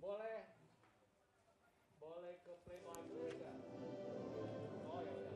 Boleh ke frame lagi enggak? Oh ya udah.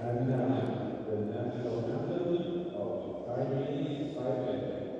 And now, the national anthem of Chinese Taipei.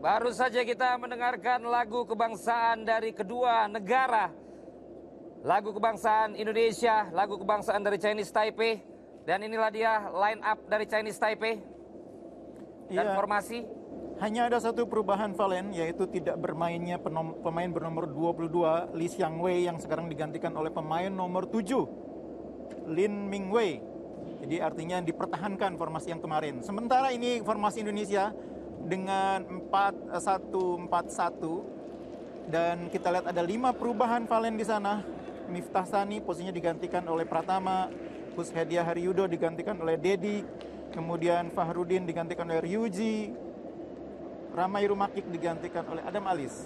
Baru saja kita mendengarkan lagu kebangsaan dari kedua negara. Lagu kebangsaan Indonesia, lagu kebangsaan dari Chinese Taipei. Dan inilah dia line up dari Chinese Taipei. Dan formasi. Hanya ada satu perubahan, Valen, yaitu tidak bermainnya pemain bernomor 22, Li Xiangwei, yang sekarang digantikan oleh pemain nomor 7, Lin Mingwei. Jadi artinya dipertahankan formasi yang kemarin. Sementara ini formasi Indonesia dengan 4-1-4-1, dan kita lihat ada 5 perubahan, Valen, di sana. Miftah Sani posisinya digantikan oleh Pratama, Kushedia Haryudo digantikan oleh Dedi, kemudian Fahrudin digantikan oleh Ryuji, Ramai Rumakik digantikan oleh Adam Alis.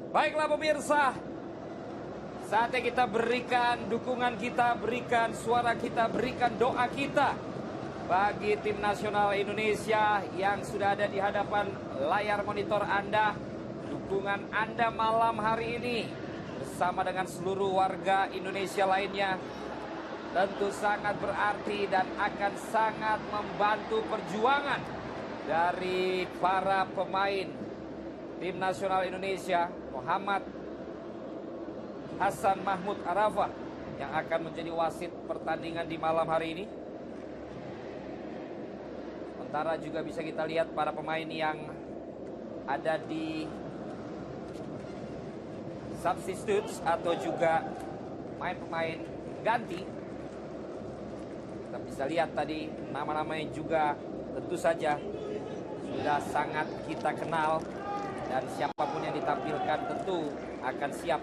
Baiklah pemirsa, saatnya kita berikan dukungan kita, berikan suara kita, berikan doa kita bagi tim nasional Indonesia yang sudah ada di hadapan layar monitor Anda. Dukungan Anda malam hari ini bersama dengan seluruh warga Indonesia lainnya tentu sangat berarti dan akan sangat membantu perjuangan dari para pemain tim nasional Indonesia, Muhammad Hasan Mahmud Arafah, yang akan menjadi wasit pertandingan di malam hari ini. Sementara juga bisa kita lihat para pemain yang ada di substitutes atau juga pemain-pemain ganti. Kita bisa lihat tadi nama-nama yang juga tentu saja sudah sangat kita kenal. Dan siapapun yang ditampilkan tentu akan siap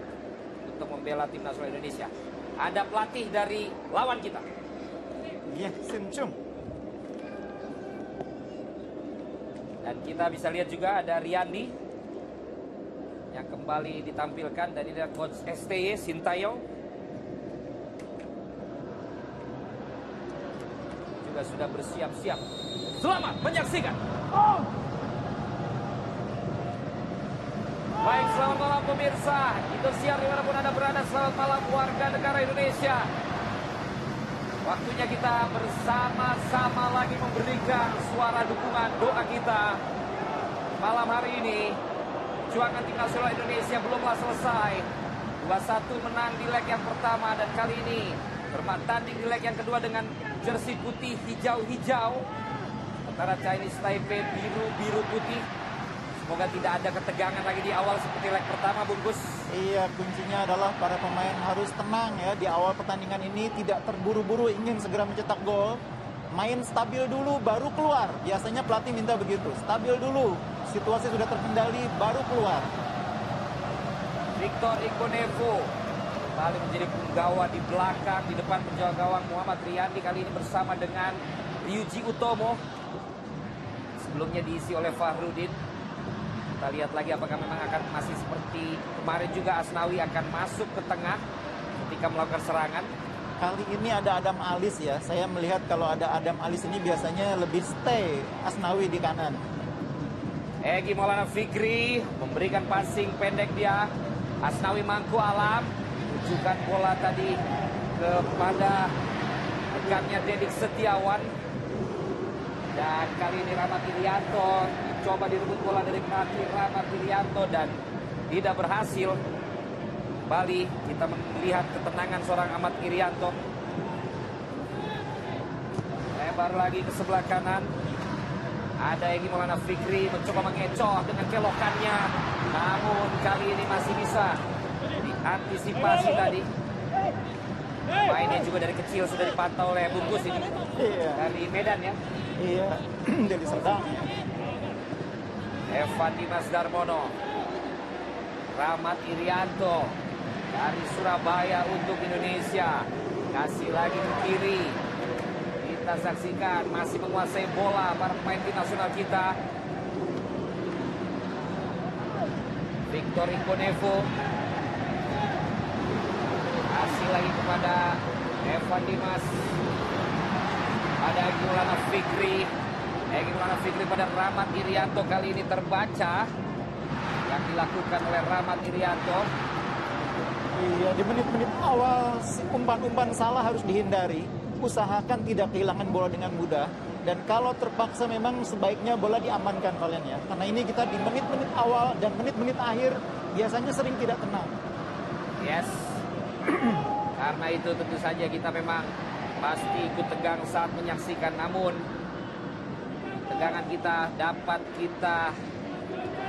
untuk membela tim nasional Indonesia. ada pelatih dari lawan kita. Ye Sin Chung. Dan kita bisa lihat juga ada Riyandi yang kembali ditampilkan, dan ini ada coach STY Sintayong juga sudah bersiap-siap. Selamat menyaksikan. Baik, selamat malam pemirsa Indosiar dimanapun Anda berada. Selamat malam warga negara Indonesia. Waktunya kita bersama-sama lagi memberikan suara dukungan, doa kita. Malam hari ini perjuangan tim nasional Indonesia belumlah selesai. 2-1 menang di leg yang pertama, dan kali ini bertanding di leg yang kedua dengan jersey putih hijau-hijau antara Chinese Taipei biru-biru putih. Semoga tidak ada ketegangan lagi di awal seperti leg pertama, Bungkus. Iya, kuncinya adalah para pemain harus tenang ya di awal pertandingan ini, tidak terburu-buru ingin segera mencetak gol. Main stabil dulu baru keluar. Biasanya pelatih minta begitu. Stabil dulu, situasi sudah terkendali baru keluar. Victor Ikonevo kembali menjadi penggawa di belakang, di depan penjaga gawang Muhammad Riyandi kali ini bersama dengan Ryuji Utomo. Sebelumnya diisi oleh Fahrudin. Kita lihat lagi apakah memang akan masih seperti kemarin juga Asnawi akan masuk ke tengah ketika melakukan serangan. Kali ini ada Adam Alis ya. Saya melihat kalau ada Adam Alis ini biasanya lebih stay Asnawi di kanan. Egy Maulana Fikri memberikan passing pendek dia. Asnawi Mangku Alam tujukan bola tadi kepada rekannya Dedik Setiawan. Dan kali ini Rahmat Irianto coba direbut bola dari kaki Rahmat Irianto dan tidak berhasil. Kembali kita melihat ketenangan seorang Ahmad Irianto. Lebar lagi ke sebelah kanan. Ada Egy Maulana Fikri mencoba mengecoh dengan kelokannya. Namun kali ini masih bisa diantisipasi tadi. Mainnya juga dari kecil sudah dipantau oleh Bungkus ini. Iya. Dari Medan ya. Iya, dari Serdang. Evan Dimas Darmono. Rahmat Irianto dari Surabaya untuk Indonesia. Kasih lagi ke kiri. Kita saksikan masih menguasai bola para pemain tim nasional kita. Victor Ikonevo. Kasih lagi kepada Evan Dimas. Ada Egy Maulana Fikri. Egy Maulana Fikri pada Rahmat Irianto. Kali ini terbaca yang dilakukan oleh Rahmat Irianto. Iya, di menit-menit awal umpan-umpan salah harus dihindari. Usahakan tidak kehilangan bola dengan mudah. Dan kalau terpaksa memang sebaiknya bola diamankan kalian ya. Karena ini kita di menit-menit awal dan menit-menit akhir biasanya sering tidak tenang. Yes. Karena itu tentu saja kita memang pasti ikut tegang saat menyaksikan. Namun tegangan kita dapat kita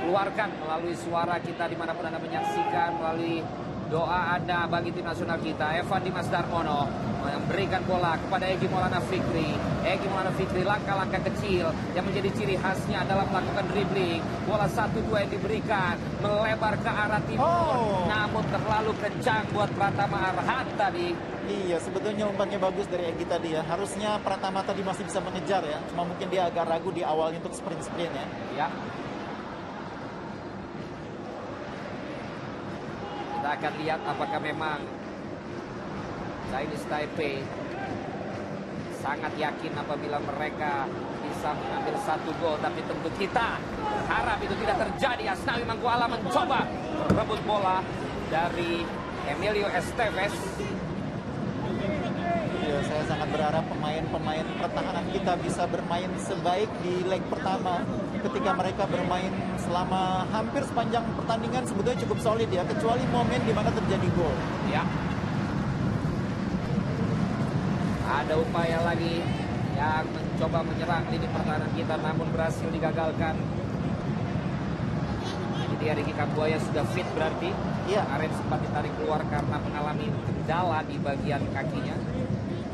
keluarkan melalui suara kita dimanapun Anda menyaksikan, melalui doa Anda bagi tim nasional kita. Evan Dimas Darmono memberikan bola kepada Egy Maulana Fikri. Egy Maulana Fikri langkah-langkah kecil yang menjadi ciri khasnya adalah melakukan dribbling. Bola 1-2 yang diberikan melebar ke arah timur. Namun terlalu kencang buat Pratama Arhan tadi. Iya, sebetulnya umpannya bagus dari Egy tadi ya. Harusnya Pratama tadi masih bisa mengejar ya. Cuma mungkin dia agak ragu di awalnya untuk sprint-sprint ya. Ya. Kita akan lihat apakah memang Chinese Taipei sangat yakin apabila mereka bisa mengambil 1 gol. Tapi tentu kita harap itu tidak terjadi. Asnawi Mangku Alam mencoba merebut bola dari Emilio Esteves. Iya, saya sangat berharap pemain-pemain pertahanan kita bisa bermain sebaik di leg pertama. Ketika mereka bermain selama hampir sepanjang pertandingan sebetulnya cukup solid ya, kecuali momen di mana terjadi gol. Ya. Ada upaya lagi yang mencoba menyerang lini pertahanan kita, namun berhasil digagalkan. Jadi Ricky Kambuaya sudah fit berarti. Iya. Kemarin sempat ditarik keluar karena mengalami kendala di bagian kakinya.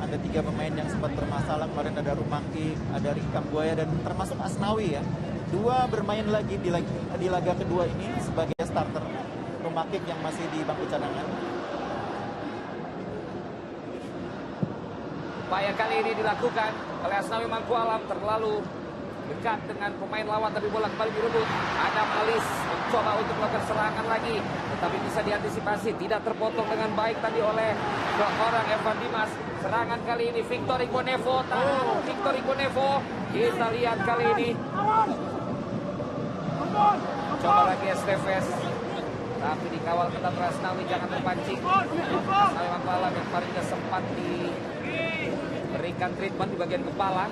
Ada 3 pemain yang sempat bermasalah kemarin, ada Rumaki, ada Ricky Kambuaya dan termasuk Asnawi ya. 2 bermain lagi di laga kedua ini sebagai starter. Rumaki yang masih di bangku cadangan. Upaya kali ini dilakukan oleh Asnawi Mangku Alam, terlalu dekat dengan pemain lawan, tapi bola kembali direbut. Adam Alis mencoba untuk melakukan serangan lagi, tetapi bisa diantisipasi, tidak terpotong dengan baik tadi oleh seorang Evan Dimas. Serangan kali ini Victor Igbonevo, tahan Victor Igbonevo. Kita lihat kali ini. Coba lagi Esteves, tapi dikawal ketat oleh Asnawi, jangan terpancing. Asnawi Mangku Alam yang paling juga sempat diberikan treatment di bagian kepala.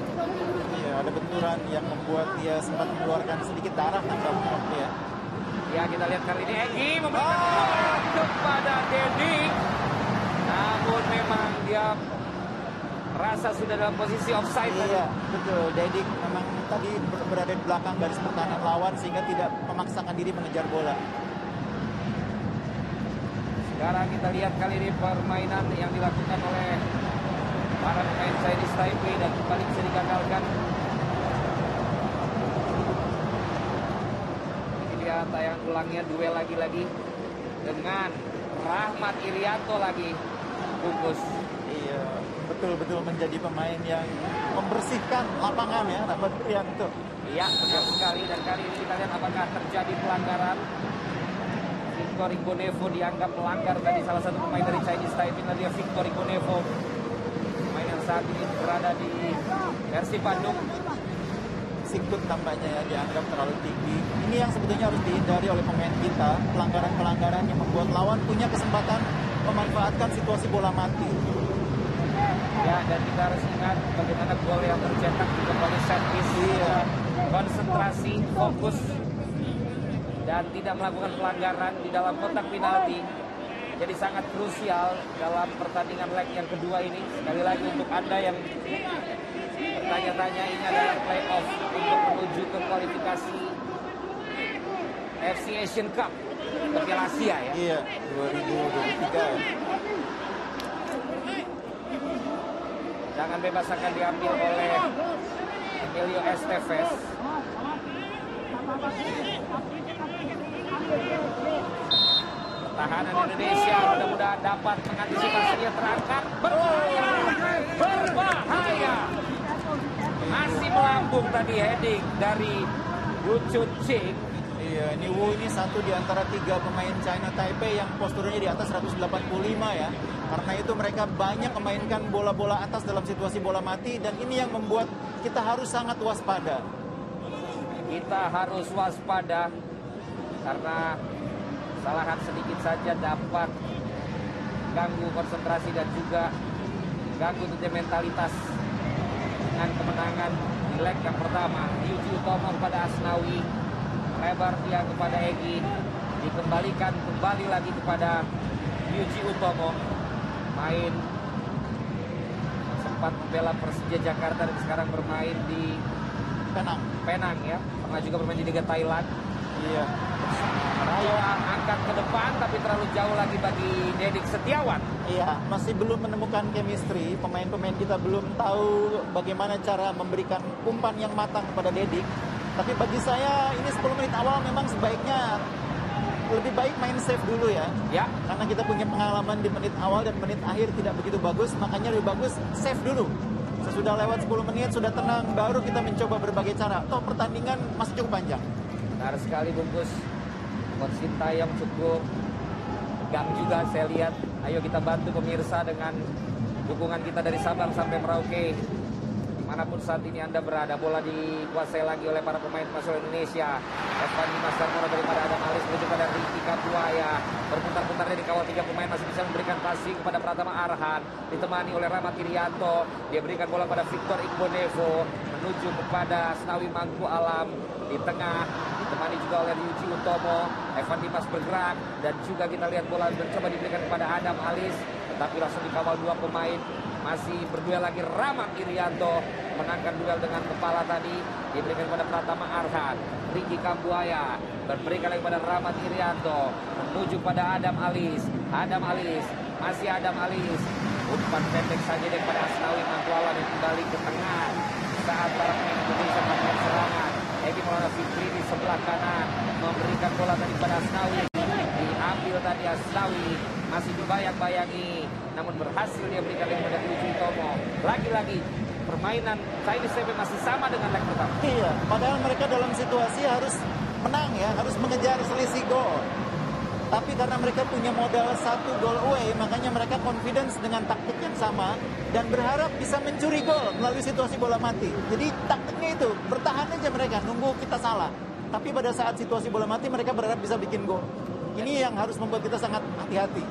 Iya, ada benturan yang membuat dia sempat mengeluarkan sedikit darah nampaknya ya. Ya, kita lihat kali ini Egi memberikan kepada Dedik. Namun memang dia merasa sudah dalam posisi offside. Iya, betul. Dedik memang tadi berada di belakang garis pertahanan lawan sehingga tidak memaksakan diri mengejar bola. Sekarang kita lihat kali ini permainan yang dilakukan oleh para pemain Chinese Taipei dan kembali bisa digagalkan. Ini dia tayang ulangnya, duel lagi-lagi dengan Rahmat Irianto lagi, bungkus. Iya, betul-betul menjadi pemain yang membersihkan lapangan ya, Rahmat Irianto. Iya, benar sekali. Dan kali ini kita lihat apakah terjadi pelanggaran. Victor Igbonevo dianggap melanggar tadi salah satu pemain dari Chinese Taipei, dia Victor Igbonevo. Pemain yang saat ini berada di Persib Bandung. Sikut tampaknya ya, dianggap terlalu tinggi. Ini yang sebetulnya harus dihindari oleh pemain kita, pelanggaran-pelanggaran yang membuat lawan punya kesempatan memanfaatkan situasi bola mati. Ya, dan kita harus ingat bagaimana gol yang tercetak juga oleh set piece. Iya. Konsentrasi, fokus, dan tidak melakukan pelanggaran di dalam kotak penalti. Jadi sangat krusial dalam pertandingan leg yang kedua ini. Sekali lagi untuk Anda yang bertanya-tanya, ini adalah playoff untuk menuju ke kualifikasi FC Asian Cup ke Piala Asia ya. Iya, 2023 ya. Jangan bebas akan diambil oleh Emilio Esteves. Pertahanan Indonesia mudah-mudahan dapat mengantisipasinya, terangkat. Berbahaya, berbahaya. Masih melambung tadi heading dari Wu Chun-ching. Iya, ini Wu ini satu di antara 3 pemain China Taipei yang posturnya di atas 185 ya. Karena itu mereka banyak memainkan bola-bola atas dalam situasi bola mati, dan ini yang membuat kita harus sangat waspada. Kita harus waspada karena kesalahan sedikit saja dapat ganggu konsentrasi dan juga ganggu mentalitas. Dengan kemenangan di leg yang pertama, Yuji Utomo kepada Asnawi, lebar dia kepada Egi, dikembalikan kembali lagi kepada Yuji Utomo. Main sempat membela Persija Jakarta dan sekarang bermain di Penang ya, pernah juga bermain di Liga Thailand. Iya. Bola angkat ke depan tapi terlalu jauh lagi bagi Dedik Setiawan. Iya, masih belum menemukan chemistry. Pemain-pemain kita belum tahu bagaimana cara memberikan umpan yang matang kepada Dedik. Tapi bagi saya ini 10 menit awal memang sebaiknya lebih baik main safe dulu ya. Ya. Karena kita punya pengalaman di menit awal dan menit akhir tidak begitu bagus, makanya lebih bagus safe dulu. Sesudah lewat 10 menit, sudah tenang, baru kita mencoba berbagai cara. Toh pertandingan masih cukup panjang. Benar sekali bungkus. Coach Sintayong cukup tegang juga saya lihat. Ayo kita bantu pemirsa dengan dukungan kita dari Sabang sampai Merauke. Dimanapun saat ini Anda berada, bola dikuasai lagi oleh para pemain nasional Indonesia. Evan Dimas Darmono daripada Adam Alis menuju pada Ricky Kapuaya. Berputar-putar dari kawal 3 pemain, masih bisa memberikan passing kepada Pratama Arhan. Ditemani oleh Rahmat Irianto. Dia berikan bola pada Victor Igbonevo. Menuju kepada Asnawi Mangku Alam. Di tengah ditemani juga oleh Yuji Utomo. Evan Dimas bergerak dan juga kita lihat bola mencoba diberikan kepada Adam Alis, tetapi langsung dikawal 2 pemain. Masih berduel lagi Rahmat Irianto, menangkan duel dengan kepala tadi, diberikan kepada Pratama Arhan. Ricky Kambuaya berikan lagi kepada Rahmat Irianto, menuju pada Adam Alis. Adam Alis, masih Adam Alis, umpan pendek saja daripada Asnawi Mangku Alam yang kembali ke tengah saat para pemain Indonesia melakukan serangan. Edi Maulana Fikri di sebelah kanan memberikan bola tadi pada Asnawi, diambil berhasil tadi Asnawi, masih dibayang-bayangi, namun berhasil dia berikan kepada Uji Tomo. Lagi-lagi permainan Chinese Taipei masih sama dengan leg pertama. Iya, padahal mereka dalam situasi harus menang ya, harus mengejar selisih gol. Tapi karena mereka punya modal 1 gol away, makanya mereka confidence dengan taktik yang sama dan berharap bisa mencuri gol melalui situasi bola mati. Jadi taktiknya itu, bertahan aja mereka, nunggu kita salah. Tapi pada saat situasi bola mati, mereka berharap bisa bikin gol. Ini yang harus membuat kita sangat hati-hati.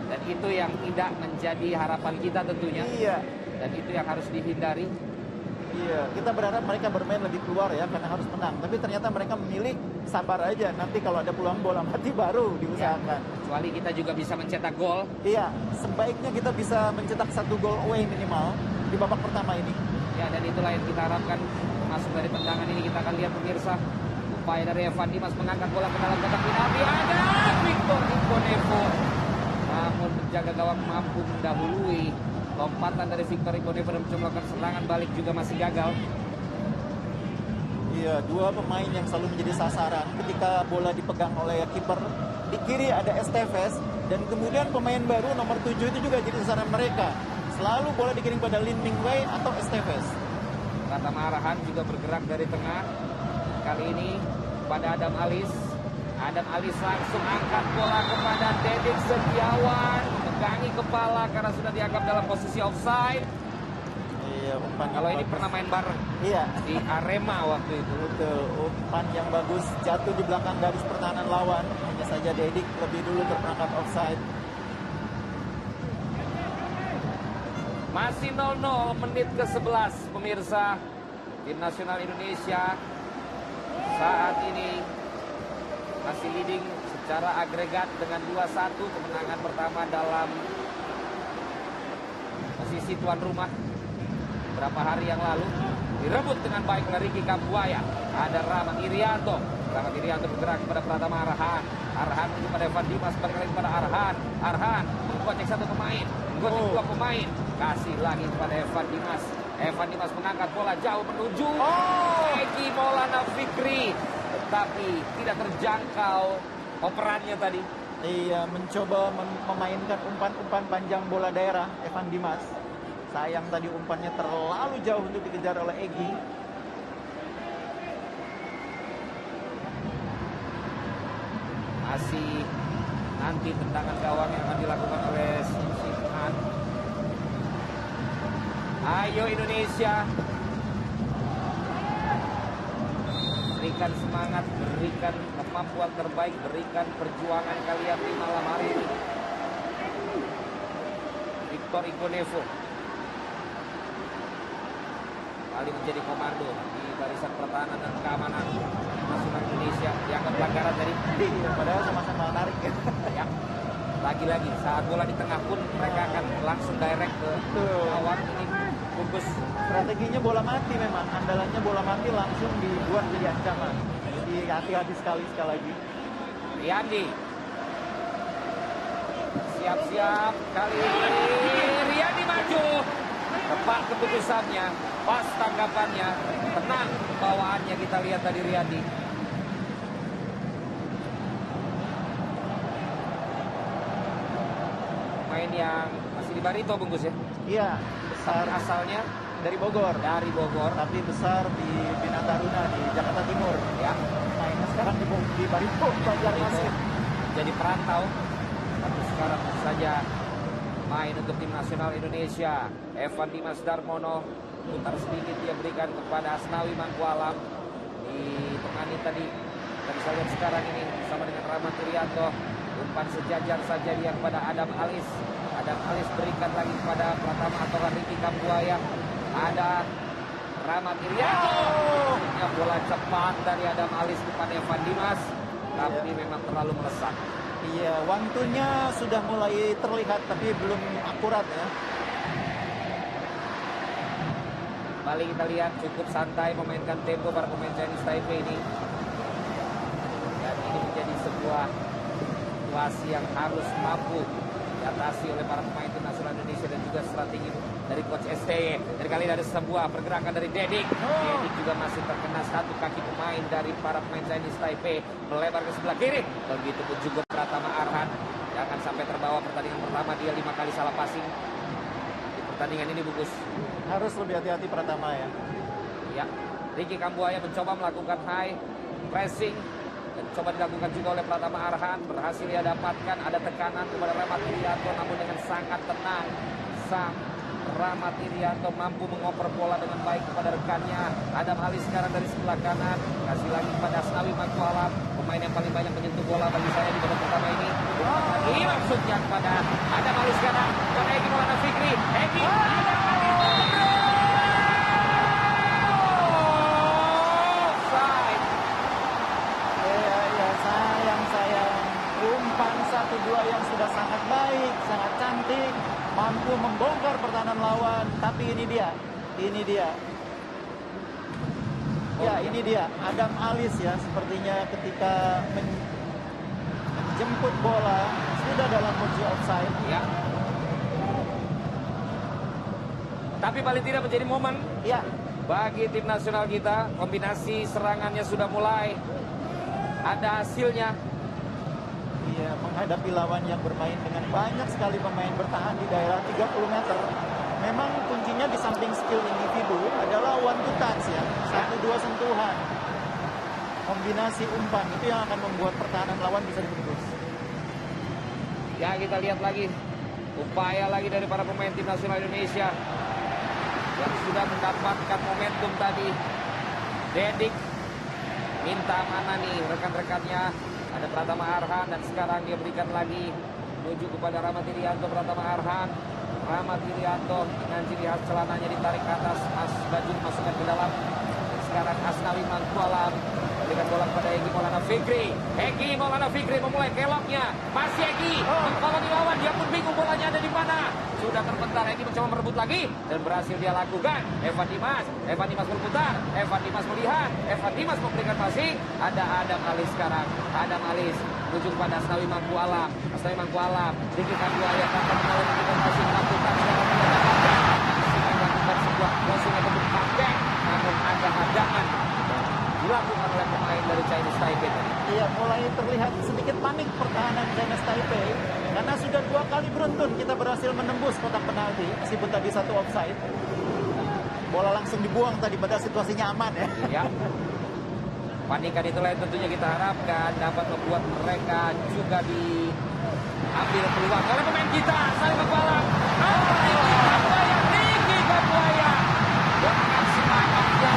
Dan itu yang tidak menjadi harapan kita tentunya. Iya. Dan itu yang harus dihindari. Iya, kita berharap mereka bermain lebih keluar ya, karena harus menang. Tapi ternyata mereka memilih sabar aja. Nanti kalau ada peluang bola mati baru diusahakan. Kecuali kita juga bisa mencetak gol. Iya, sebaiknya kita bisa mencetak 1 gol away minimal di babak pertama ini. Ya, dan itulah yang kita harapkan. Masuk dari tendangan ini kita akan lihat pemirsa. Upaya dari Evan Dimas mengangkat bola ke dalam kotak penalti. Ada Victor Ibonevo. Namun penjaga gawang mampu mendahului. Lompatan dari Victor Ibonevo dan mencoba melakukan serangan balik juga masih gagal. Iya, 2 pemain yang selalu menjadi sasaran ketika bola dipegang oleh kiper. Di kiri ada Esteves dan kemudian pemain baru nomor 7 itu juga jadi sasaran mereka. Selalu bola dikirim pada Lin Mingwei atau Esteves. Pratama Arhan juga bergerak dari tengah. Kali ini pada Adam Alis. Adam Alis langsung angkat bola kepada Dedik Setiawan. Megangi kepala karena sudah dianggap dalam posisi offside. Iya, umpan Kalau ini bagus. pernah main bareng Iya, di Arema waktu itu. betul. Umpan yang bagus jatuh di belakang garis pertahanan lawan. Hanya saja Dedik lebih dulu terperangkap offside. Masih 0-0 menit ke-11 pemirsa. Tim nasional Indonesia saat ini masih leading secara agregat dengan 2-1, kemenangan pertama dalam posisi tuan rumah beberapa hari yang lalu. Direbut dengan baik oleh Ricky Kambuaya. Ada Rahmat Irianto. Rahmat Irianto bergerak kepada Pratama Arhan. Arhan menuju pada Evan Dimas, balik lagi kepada Arhan. Arhan menggocek 1 pemain, menggocek 2 pemain. Kasih lagi kepada Evan Dimas. Evan Dimas mengangkat bola jauh menuju Egi Maulana Fikri. Tetapi tidak terjangkau operannya tadi. Iya, mencoba memainkan umpan-umpan panjang bola daerah Evan Dimas. Sayang tadi umpannya terlalu jauh untuk dikejar oleh Egi. Masih nanti tendangan gawang yang akan dilakukan oleh Simhan. Ayo Indonesia. Berikan semangat, berikan kemampuan terbaik, berikan perjuangan kalian di malam hari ini. Victor Ibonevo kembali menjadi komando di barisan pertahanan dan keamanan nasional Indonesia. Dianggap pelanggaran dari Padahal sama-sama menarik ya. ya. Lagi-lagi saat bola di tengah pun mereka akan langsung direct ke lawan. Ini bungkus. Strateginya bola mati memang. Andalannya bola mati langsung dibuat jadi ancaman. Jadi hati-hati sekali lagi. Riyandi siap-siap kali ini. Riyandi maju. Tepat keputusannya, pas tanggapannya, tenang bawaannya kita lihat tadi Riyandi. Main yang masih di Barito bungkus ya. Iya, besar Asalnya dari Bogor. dari Bogor. Tapi besar di Bina Taruna di Jakarta Timur. Ya, Mainnya sekarang di Barito, Banjarmasin. jadi perantau. Tapi sekarang saja main untuk tim nasional Indonesia. Evan Dimas Darmono putar sedikit dia berikan kepada Asnawi Mangkualam. Di tengah ini tadi kita bisa lihat sekarang ini bersama dengan Rahmat Irianto. Umpan sejajar saja dia kepada Adam Alis. Adam Alis berikan lagi kepada Pratama atau Ricky Kambuaya. Ada Rahmat Irianto. Punya bola cepat dari Adam Alis kepada Evan Dimas. Tapi memang terlalu melesat. Iya, waktunya sudah mulai terlihat tapi belum akurat ya. Kembali kita lihat cukup santai memainkan tempo para pemain Chinese Taipei ini. Dan ini menjadi sebuah situasi yang harus mampu diatasi oleh para pemain tim nasional Indonesia dan juga strategi dari Coach STY. Dan kali ini ada sebuah pergerakan dari Dedik. Dedik juga masih terkena 1 kaki pemain dari para pemain Chinese Taipei. Melebar ke sebelah kiri. Begitu pun juga Pratama Arhan. pertama dia 5 kali salah passing di pertandingan ini, Bungkus. Harus lebih hati-hati Pratama ya. Ya, Ricky Kambuaya mencoba melakukan high pressing dan coba dilakukan juga oleh Pratama Arhan. Berhasil dia dapatkan, ada tekanan kepada Rahmat Irianto, namun dengan sangat tenang sang Rahmat Irianto mampu mengoper bola dengan baik kepada rekannya. Adam Ali sekarang dari sebelah kanan, kasih lagi kepada Asnawi Mangkualam, pemain yang paling banyak menyentuh bola bagi saya di babak pertama ini. Lagi maksudnya kepada Adam Ali sekarang, kepada Egy Maulana Fikri. Egy umpan 1-2 yang sudah sangat baik, sangat cantik, mampu membongkar pertahanan lawan. Tapi ini dia. Ya, ini dia Adam Alis ya, sepertinya ketika menjemput bola sudah dalam posisi offside. Ya. Tapi paling tidak menjadi momen Ya, bagi tim nasional kita. Kombinasi serangannya sudah mulai ada hasilnya. iya, menghadapi lawan yang bermain dengan banyak sekali pemain bertahan di daerah 30 meter. Memang kuncinya di samping skill individu adalah one to touch ya. 1-2 sentuhan. Kombinasi umpan itu yang akan membuat pertahanan lawan bisa ditembus. Ya, kita lihat lagi upaya lagi dari para pemain tim nasional Indonesia yang sudah mendapatkan momentum tadi. Dedik minta mana nih rekan-rekannya. Ada Pratama Arhan dan sekarang dia berikan lagi menuju kepada Rahmat Irianto. Pratama Arhan, Rahmat Irianto dengan ciri khas celananya ditarik ke atas, baju dimasukkan ke dalam. Dan sekarang Asnawi Mangkualam berikan bola kepada Egy Maulana Fikri. Egy Maulana Fikri memulai keloknya, masih Egy mengkoloni lawan, dia pun bingung bolanya ada di mana. Sudah terpental, Egy mencoba merebut lagi dan berhasil dia lakukan. Evan Dimas berputar, Evan Dimas melihat, Evan Dimas memberikan passing. Ada Adam Alis sekarang, Adam Alis menuju kepada Asnawi Mangkualam. Ricky Kambuaya akan mengalami memberikan passing, lakukan sekarang melakukan sebuah crossing atau comeback, namun ada hadangan dilakukan oleh pemain dari Chinese Taipei. Iya, mulai terlihat sedikit panik pertahanan Chinese Taipei karena sudah 2 kali beruntun kita berhasil menembus kotak penalti meskipun tadi 1 offside. Bola langsung dibuang tadi pada situasinya aman ya. Ya. Panikan itulah yang tentunya kita harapkan dapat membuat mereka juga diambil peluang oleh pemain kita. Saling Mangkualam. Ricky Kambuaya dengan semangatnya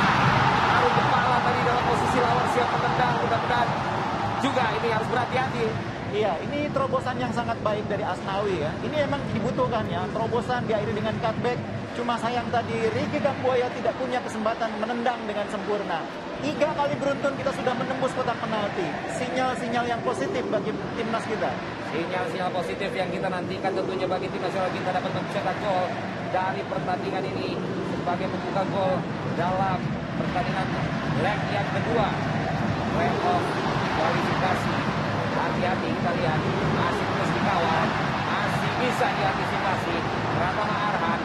taruh kepala tadi dalam posisi lawan siap menendang. Mudah-mudahan juga ini harus berhati-hati. Iya, ini terobosan yang sangat baik dari Asnawi ya. Ini emang dibutuhkan ya, terobosan diakhiri dengan cutback. Cuma sayang tadi Ricky Kambuaya tidak punya kesempatan menendang dengan sempurna. 3 kali beruntun kita sudah menembus kotak penalti. Sinyal-sinyal yang positif bagi timnas kita. Sinyal-sinyal positif yang kita nantikan tentunya bagi tim nasional kita dapat mencetak gol dari pertandingan ini sebagai pembuka gol dalam pertandingan leg yang kedua playoff kualifikasi. Hati-hati, kita lihat masih terus dikawal, masih bisa diantisipasi. Pratama Arhan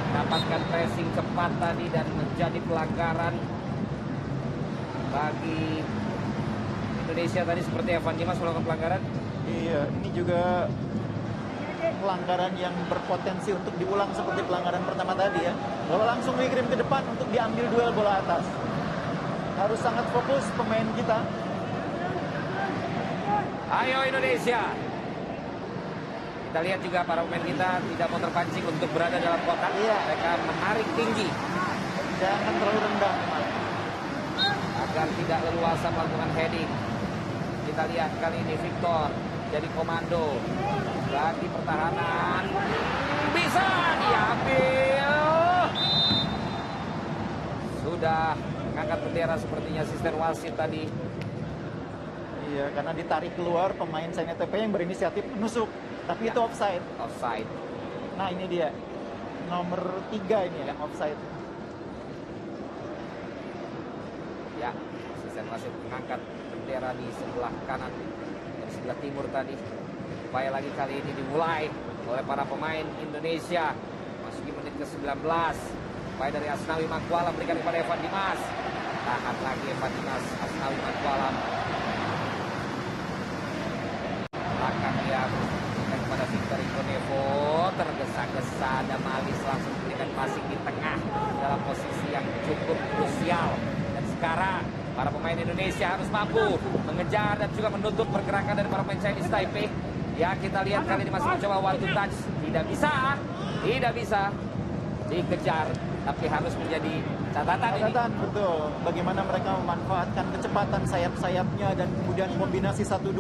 dapatkan pressing cepat tadi dan menjadi pelanggaran bagi Indonesia tadi seperti Evan Dimas melakukan pelanggaran. Iya, ini juga pelanggaran yang berpotensi untuk diulang seperti pelanggaran pertama tadi ya. Bola langsung dikirim ke depan untuk diambil duel bola atas. Harus sangat fokus pemain kita. Ayo Indonesia. Kita lihat juga para pemain kita tidak mau terpancing untuk berada dalam kotak. Iya. Mereka menarik tinggi. Jangan terlalu rendah agar tidak leluasa melakukan heading. Kita lihat kali ini Victor jadi komando bagi pertahanan, bisa diambil. Sudah mengangkat bendera sepertinya asisten wasit tadi. Iya, karena ditarik keluar pemain Chinese Taipei yang berinisiatif menusuk, tapi Ya. itu offside. Offside. Nah ini dia nomor 3 ini yang offside. Ya, asisten wasit mengangkat bendera di sebelah kanan, dari sebelah timur tadi. Upaya lagi kali ini dimulai oleh para pemain Indonesia. Masuki menit ke-19. Upaya dari Asnawi Mangkualam berikan kepada Evan Dimas. Tahan lagi Evan Dimas, Asnawi Mangkualam. Belakang dia berikan kepada Victor Iko Indonesia harus mampu mengejar dan juga menutup pergerakan dari para pemain Chinese Taipei. Ya, kita lihat kali ini masih mencoba one to touch. Tidak bisa dikejar, tapi harus menjadi catatan ini. Betul. Bagaimana mereka memanfaatkan kecepatan sayap-sayapnya dan kemudian kombinasi 1-2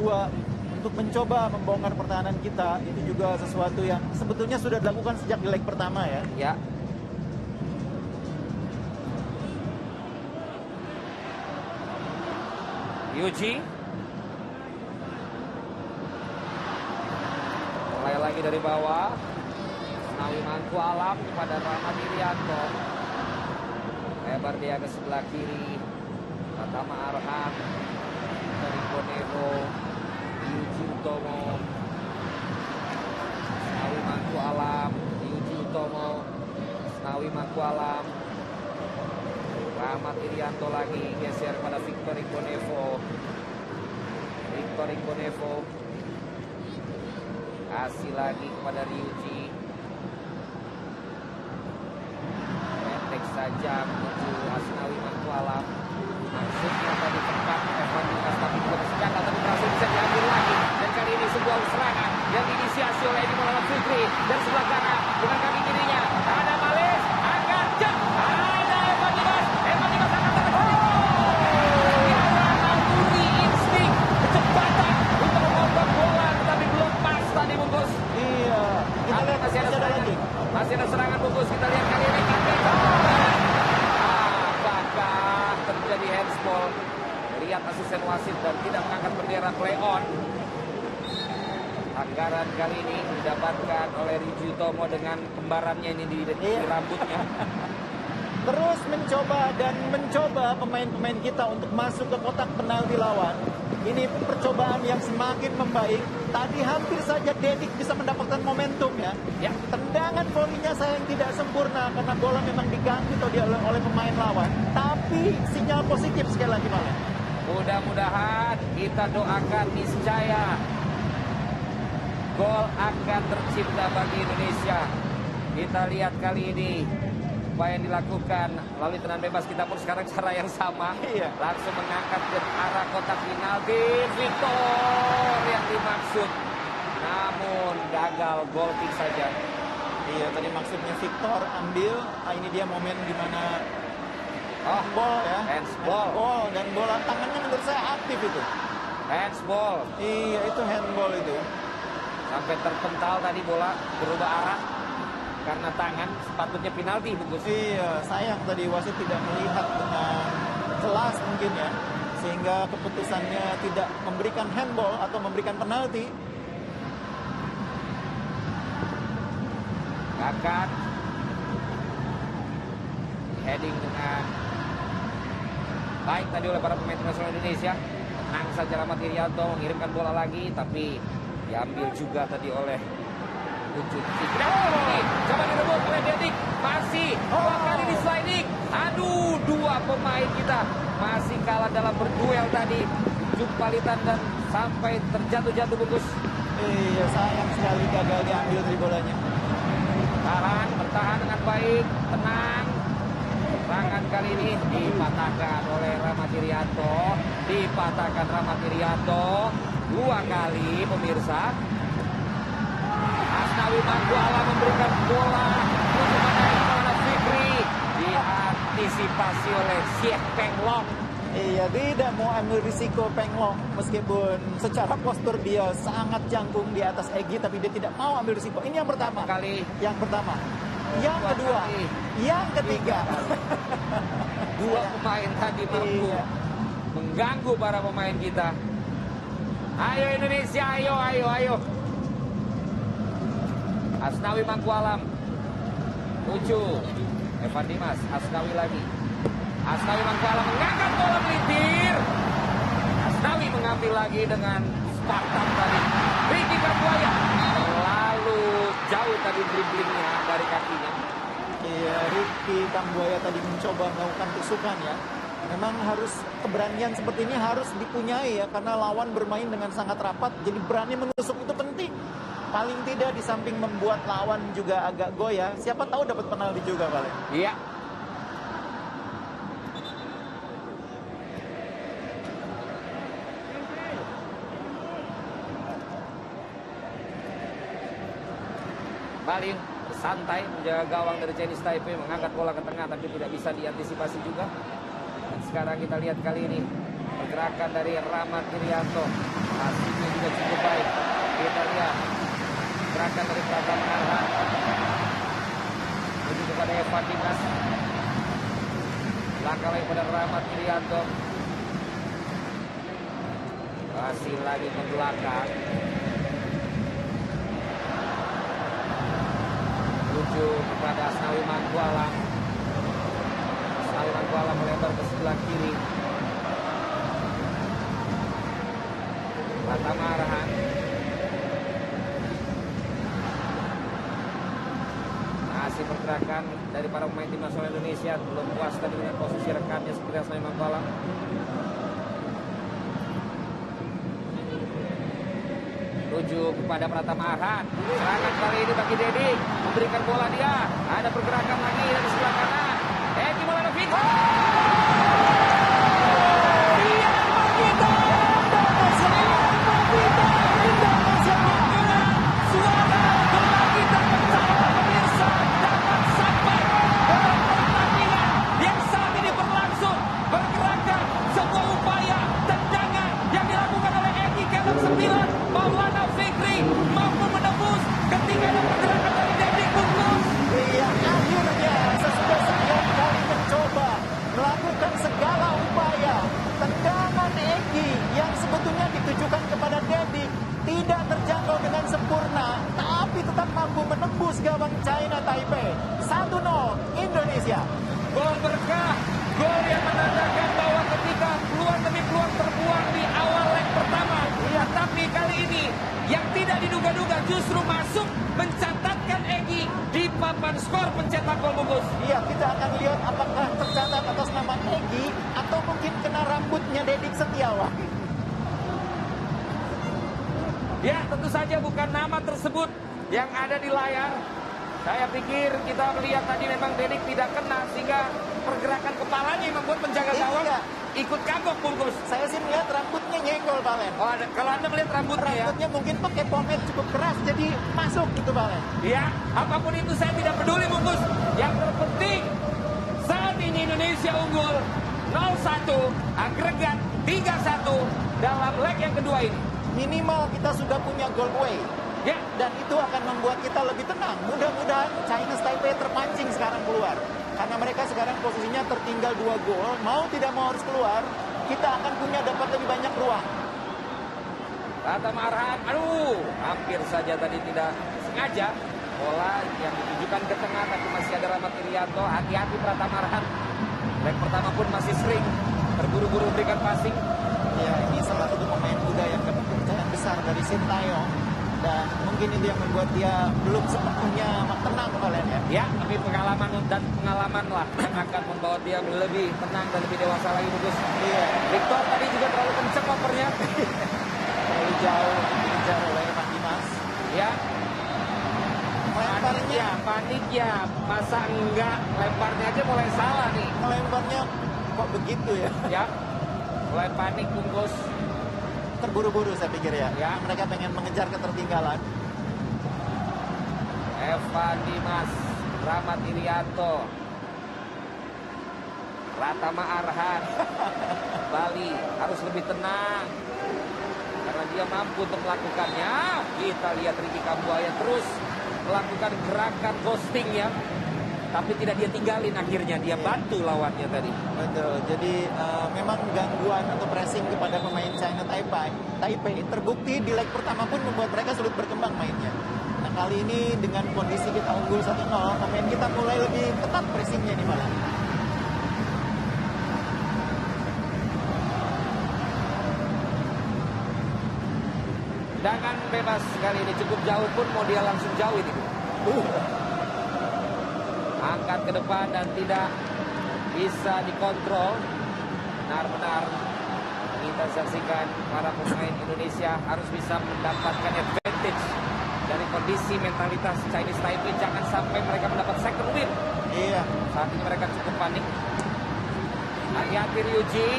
untuk mencoba membongkar pertahanan kita. Itu juga sesuatu yang sebetulnya sudah dilakukan sejak di leg pertama ya. Ya. Yuji mulai lagi dari bawah. Asnawi Mangku Alam kepada Rahmat Irianto. Lebar dia ke sebelah kiri. Pratama Arhan dari Bonevo. Yuji Utomo. Asnawi Mangku Alam. Yuji Utomo. Asnawi Mangku Alam. Rahmat Irianto lagi geser pada Victor Igonevo. Victor Igonevo kasih lagi kepada Ryuji. Pendek saja menuju Asnawi Mangku Alam. Maksudnya tadi tempat Evan Dimas tapi juga bersenjata, tapi berhasil bisa diambil lagi. Dan kali ini sebuah serangan yang diinisiasi oleh Edi Maulana Fikri dari sebelah kanan dengan kaki kirinya. Ada Males, angkat jam. Ada Evan Dimas. Evan Dimas akan terkena. Naluri insting kecepatan untuk memotong bola, tetapi belum pas tadi bungkus. Iya. Kita lihat Masih ada serangan lagi. Masih ada serangan bungkus. Kita lihat kali ini. Apakah terjadi handsball? Lihat asisten wasit dan tidak mengangkat bendera play on. Anggaran kali ini didapatkan oleh Ryuji Utomo dengan kembarannya ini di rambutnya. Terus mencoba pemain-pemain kita untuk masuk ke kotak penalti lawan. Ini percobaan yang semakin membaik. Tadi hampir saja Dedik bisa mendapatkan momentum ya. Ya. Tendangan volinya sayang tidak sempurna karena bola memang diganggu oleh pemain lawan. Tapi sinyal positif sekali lagi malah. Mudah-mudahan kita doakan niscaya gol akan tercipta bagi Indonesia. Kita lihat kali ini apa yang dilakukan melalui tendangan bebas. Kita pun sekarang cara yang sama. Iya. Langsung mengangkat ke arah kotak penalti. Victor yang dimaksud. Namun gagal, goal kick saja. Iya, tadi maksudnya Victor ambil. Ini dia momen di mana handball ya. Handsball. Dan bola tangannya menurut saya aktif itu. Handsball. Iya, itu handball itu. Sampai terpental tadi bola berubah arah. Karena tangan sepatutnya penalti bungkus. Iya, sayang tadi wasit tidak melihat dengan jelas mungkin ya, sehingga keputusannya tidak memberikan handball atau memberikan penalti. Kakak heading dengan baik tadi oleh para pemain nasional Indonesia. Tenang saja Rahmat Irianto mengirimkan bola lagi, tapi diambil juga tadi oleh Ucup. Coba direbut oleh Dedik. Masih dua kali di sliding. Aduh, dua pemain kita masih kalah dalam berduel tadi. Jumpalitan dan sampai terjatuh-jatuh bungkus. Iya, sayang sekali gagal diambil dari bolanya. Bertahan dengan baik, tenang. Serangan kali ini dipatahkan oleh Rahmat Irianto. Dipatahkan Rahmat Irianto dua kali pemirsa. Asnawi Mangku Alam memberikan bola kepada Maulana Fikri. Diantisipasi oleh Sieh Peng Long. Iya, tidak mau ambil risiko Penglong meskipun secara postur dia sangat jangkung di atas Egy, tapi dia tidak mau ambil risiko. Ini yang pertama. Yang pertama. Yang kedua. Kali. Yang ketiga. Dua pemain tadi mampu mengganggu para pemain kita. Ayo Indonesia, ayo. Asnawi Mangku Alam. Ucu. Evan Dimas. Asnawi lagi. Asnawi Mangku Alam mengangkat bola melintir. Asnawi mengambil lagi dengan Spartan tadi. Ricky Kambuaya. Lalu jauh tadi dribblingnya dari kakinya. Iya, Ricky Kambuaya tadi mencoba melakukan tusukan ya. Memang harus keberanian seperti ini harus dipunyai ya, karena lawan bermain dengan sangat rapat. Jadi berani menusuk itu penting. Paling tidak di samping membuat lawan juga agak goyah, siapa tahu dapat penalti juga paling. Iya. Bali santai menjaga gawang dari Chinese Taipei, mengangkat bola ke tengah tapi tidak bisa diantisipasi juga. Dan sekarang kita lihat kali ini pergerakan dari Rahmat Irianto, hasilnya juga cukup baik. Kita lihat gerakan dari Pratama Arhan menuju kepada Evan Dimas, langkah lagi pada Rahmat Irianto, masih lagi ke belakang menuju kepada Asnawi Mangkualam. Asnawi Mangkualam melebar ke sebelah kiri. Pratama Arhan masih pergerakan dari para pemain tim nasional Indonesia, belum puas tadi dengan posisi rekannya seperti Asnawi Mangkualam. Menuju kepada Pratama Arhan, serangan kali ini bagi Dedi, memberikan bola dia, ada pergerakan lagi dari sebelah kanan. Eki Maulana Maulana Fikri mampu menembus ketika ada pergerakan dari Dedi Bungkus. Iya, akhirnya sesudah sekian kali mencoba melakukan segala upaya, tendangan Egi yang sebetulnya ditujukan kepada Dedi tidak terjangkau dengan sempurna, tapi tetap mampu menembus gawang China Taipei. 1-0 Indonesia. Gol berkah, gol yang menandakan bahwa ketika peluang demi peluang terbuang di awal leg pertama, tapi kali ini yang tidak diduga-duga justru masuk mencatatkan Egi di papan skor pencetak gol Bungkus. Iya, kita akan lihat apakah tercatat atas nama Egi atau mungkin kena rambutnya Dedik Setiawan. Ya, tentu saja bukan nama tersebut yang ada di layar. Saya pikir kita melihat tadi memang Dedik tidak kena sehingga pergerakan kepalanya yang membuat penjaga gawang ikut kagok Bungkus. Saya sih melihat rambutnya nyenggol, Balen. Oh, kalau Anda melihat rambutnya Rambutnya mungkin pakai pomade cukup keras jadi masuk gitu, Balen. ya, apapun itu saya tidak peduli Bungkus. Yang terpenting saat ini Indonesia unggul 0-1, agregat 3-1 dalam leg yang kedua ini. Minimal kita sudah punya goal away. Ya, Dan itu akan membuat kita lebih tenang. Mudah-mudahan Chinese Taipei terpancing sekarang keluar. Karena mereka sekarang posisinya tertinggal 2 gol. Mau tidak mau harus keluar. Kita akan punya dapat lebih banyak ruang. Pratama Arhan, aduh, hampir saja tadi tidak sengaja. Bola yang ditujukan ke tengah, tapi masih ada Rahmat Irianto. Hati-hati Pratama Arhan. Leg pertama pun masih sering terburu-buru memberikan passing. Ya, ini salah satu pemain muda yang dapat kepercayaan besar dari Sintayong. Dan mungkin itu yang membuat dia belum sepenuhnya tenang kalian ya. Ya, tapi pengalaman lah yang akan membawa dia lebih tenang dan lebih dewasa lagi Bungkus. Iya. Victor tadi juga terlalu kenceng opernya. Terlalu jauh dikejar oleh Evan Dimas. Ya, Lemparnya, panik ya. Masa enggak, lemparnya aja mulai salah nih. lemparnya kok begitu ya? Ya, mulai panik Bungkus. Terburu-buru saya pikir ya. Ya. Mereka pengen mengejar ketertinggalan. Evan Dimas, Rahmat Irianto, Pratama Arhan. Bali harus lebih tenang karena dia mampu untuk melakukannya. Kita lihat Ricky Kambuaya terus melakukan gerakan ghostingnya, tapi tidak dia tinggalin, akhirnya dia bantu lawannya tadi. Betul. Jadi memang gangguan atau pressing kepada pemain China Taipei terbukti di leg pertama pun membuat mereka sulit berkembang mainnya. Nah, kali ini dengan kondisi kita unggul 1-0, pemain kita mulai lebih ketat pressingnya nih malah. Tendangan bebas kali ini cukup jauh pun mau dia langsung jauh ini. Angkat ke depan dan tidak bisa dikontrol. Benar-benar kita saksikan para pemain Indonesia harus bisa mendapatkan advantage dari kondisi mentalitas Chinese Taipei. Jangan sampai mereka mendapat second win. Iya. Saat ini mereka cukup panik. Hati-hati Ryuji.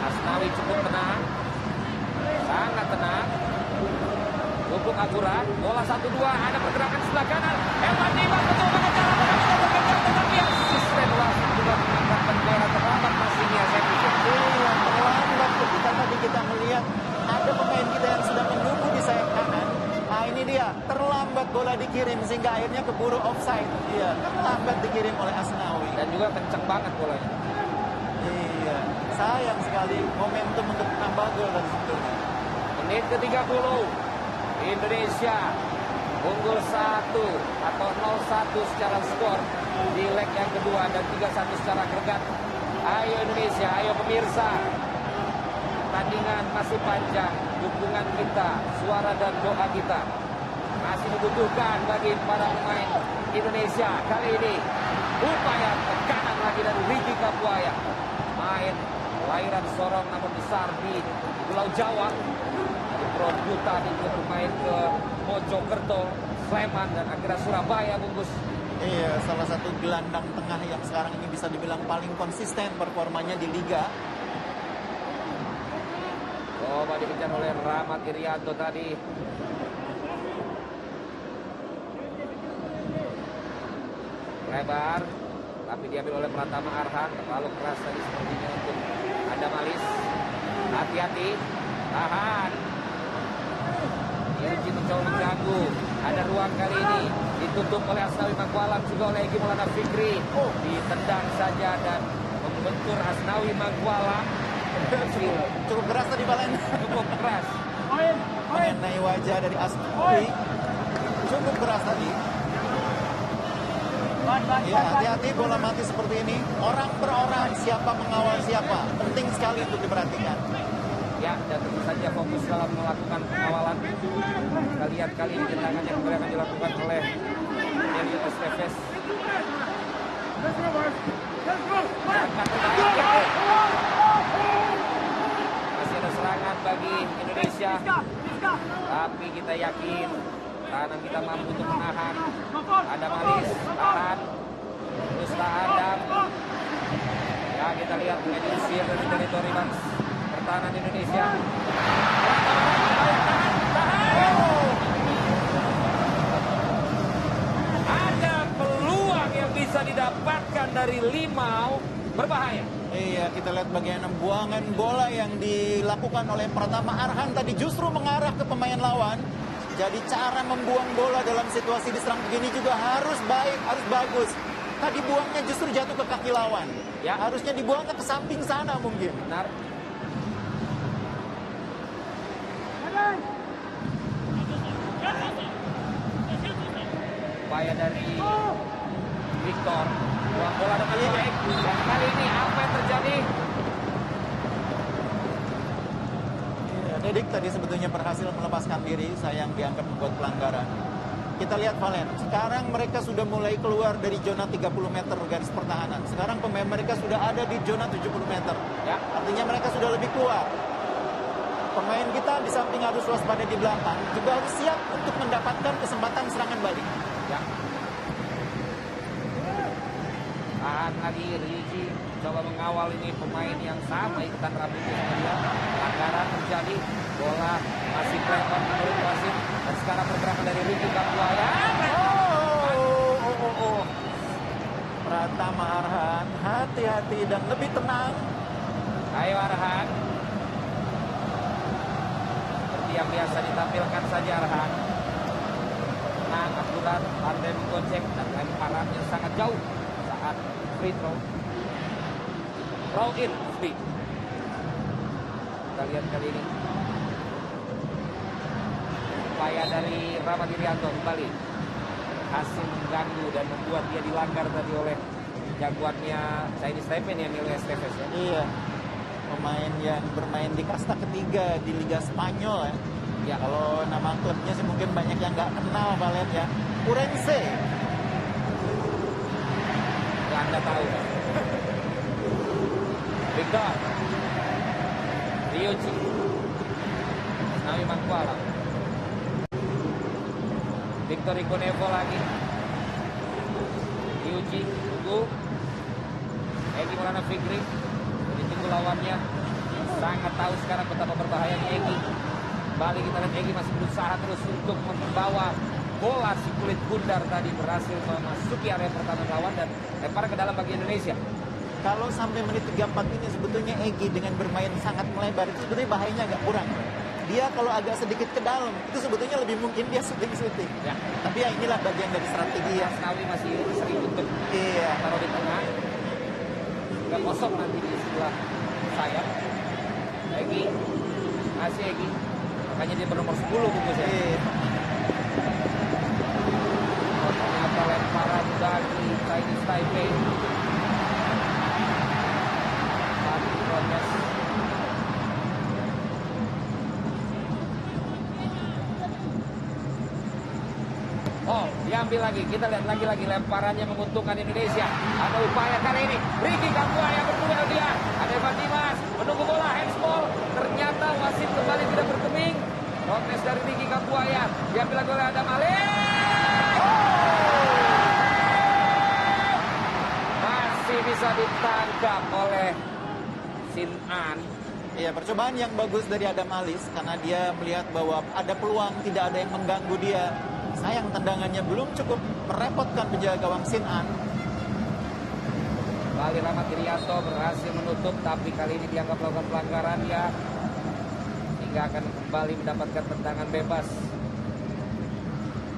Asnawi cukup tenang. Sangat tenang. cukup akurat. Bola 1-2, ada pergerakan sebelah kanan. Evan Dimas betul mengejar, tetapi asisten wasit juga mengangkatkan bola terlambat pastinya, saya pikir. Iya, terlambat ketika tadi kita melihat ada pemain kita yang sudah menunggu di sayap kanan. Nah ini dia, terlambat bola dikirim sehingga akhirnya keburu offside. Iya, terlambat dikirim oleh Asnawi. Dan juga kencang banget bolanya. Iya, sayang sekali momentum untuk menambah gol dari situ. Menit ke-30, Indonesia unggul 1 atau 0-1 secara skor di leg yang kedua dan 3-1 secara agregat. Ayo Indonesia, ayo pemirsa. Pertandingan masih panjang, dukungan kita, suara dan doa kita masih dibutuhkan bagi para pemain Indonesia. Kali ini upaya tekanan lagi dari Ricky Kapuaya. Main lahiran Sorong namun besar di Pulau Jawa. Di Produta dan juga bermain ke Mojokerto, Sleman dan akhirnya Surabaya bungkus. Iya, salah satu gelandang tengah yang sekarang ini bisa dibilang paling konsisten performanya di Liga. Coba dikejar oleh Rahmat Irianto tadi. Lebar, tapi diambil oleh Pratama Arhan. Terlalu keras tadi sepertinya untuk Adamalis. Hati-hati, tahan. Yuji mencoba mengganggu. Ada ruang kali ini. Ditutup oleh Asnawi Mangkualam, juga oleh Egy Maulana Fikri. Ditendang saja dan membentur Asnawi Mangkualam. Cukup keras tadi Valen. Cukup keras. Mengenai wajah dari Asnawi. Cukup keras tadi. Ya, hati-hati bola mati seperti ini. Orang per orang, siapa mengawal siapa. Penting sekali untuk diperhatikan. Ya, dan tentu saja fokus dalam melakukan pengawalan. Kita lihat kali ini tendangan yang akan dilakukan oleh Emilio Estevez. Masih ada serangan bagi Indonesia. Tapi kita yakin tahanan kita mampu untuk menahan. Ada Malis, tahan. Terus tahan dan ya kita lihat menyusir dari teritori Bans. Pertahanan Indonesia. Ada peluang yang bisa didapatkan dari Limau, berbahaya. Iya, kita lihat bagian buangan bola yang dilakukan oleh Pratama Arhan tadi justru mengarah ke pemain lawan. Jadi cara membuang bola dalam situasi diserang begini juga harus baik, harus bagus. Tadi buangnya justru jatuh ke kaki lawan. Ya. Harusnya dibuangnya ke samping sana mungkin. Benar. Upaya dari Victor, buang bola dengan baik. Dan kali ini apa yang terjadi? Ya, Dedik tadi sebetulnya berhasil melepaskan diri, sayang dianggap membuat pelanggaran. Kita lihat Valen, sekarang mereka sudah mulai keluar dari zona 30 meter garis pertahanan. Sekarang pemain mereka sudah ada di zona 70 meter. Ya. Artinya mereka sudah lebih keluar. Pemain kita di samping harus waspada di belakang, juga harus siap untuk mendapatkan kesempatan serangan balik. Ya. Tahan lagi Rigi, coba mengawal ini pemain yang sama ikutan rambutnya sama dia. Pelanggaran terjadi, bola masih kelewat menurut wasit. Dan sekarang pergerakan dari Ricky Kapuaya. Pratama Arhan, hati-hati dan lebih tenang. Ayo Arhan. Seperti yang biasa ditampilkan saja Arhan. Tenang, akurat, pandai menggocek dan lemparannya sangat jauh saat free throw. Throw in, free. Kita lihat kali ini. Upaya dari Rahmat Irianto kembali. Hasil mengganggu dan membuat dia dilanggar tadi oleh jagoannya Chinese Taipei yang Emilio Estevez ya. Iya, pemain yang bermain di kasta ketiga di Liga Spanyol ya. Ya. Kalau nama klubnya sih mungkin banyak yang nggak kenal Valen ya. Urense. Ya, Anda tahu. Victor. Ryuji. Asnawi Mangkualam. Victor Ikonevo lagi. Ryuji. Tunggu. Egy Maulana Fikri. Jadi tunggu lawannya. Sangat tahu sekarang betapa berbahayanya Egy. Kembali kita lihat Egy masih berusaha terus untuk membawa bola. Si kulit bundar tadi berhasil memasuki area pertahanan lawan dan lempar ke dalam bagi Indonesia. Kalau sampai menit 34 ini sebetulnya Egy dengan bermain sangat melebar itu sebetulnya bahayanya agak kurang. Dia kalau agak sedikit ke dalam itu sebetulnya lebih mungkin dia shooting. Ya. Tapi ya inilah bagian dari strategi ya. Asnawi masih sering untuk taruh di tengah. Gak kosong nanti di sebelah sayap. Egy, masih Egy. Makanya dia bernomor 10 bungkus ya. Ternyata lemparan dari Chinese Taipei. Oh, diambil lagi. Kita lihat lagi-lagi lemparannya menguntungkan Indonesia. Ada upaya kali ini. Ricky Kambuaya berduel dia. Ada Evan Dimas menunggu bola handsball. Ternyata wasit kembali tidak bergeming. Protes dari Ricky Kambuaya. Diambil lagi oleh Adam Alis. Masih bisa ditangkap oleh Sin An. Iya, percobaan yang bagus dari Adam Alis karena dia melihat bahwa ada peluang, tidak ada yang mengganggu dia. Sayang tendangannya belum cukup merepotkan penjaga gawang Sin An. Kali Rahmat Irianto berhasil menutup, tapi kali ini dianggap melakukan pelanggaran ya. Hingga akan kembali mendapatkan tendangan bebas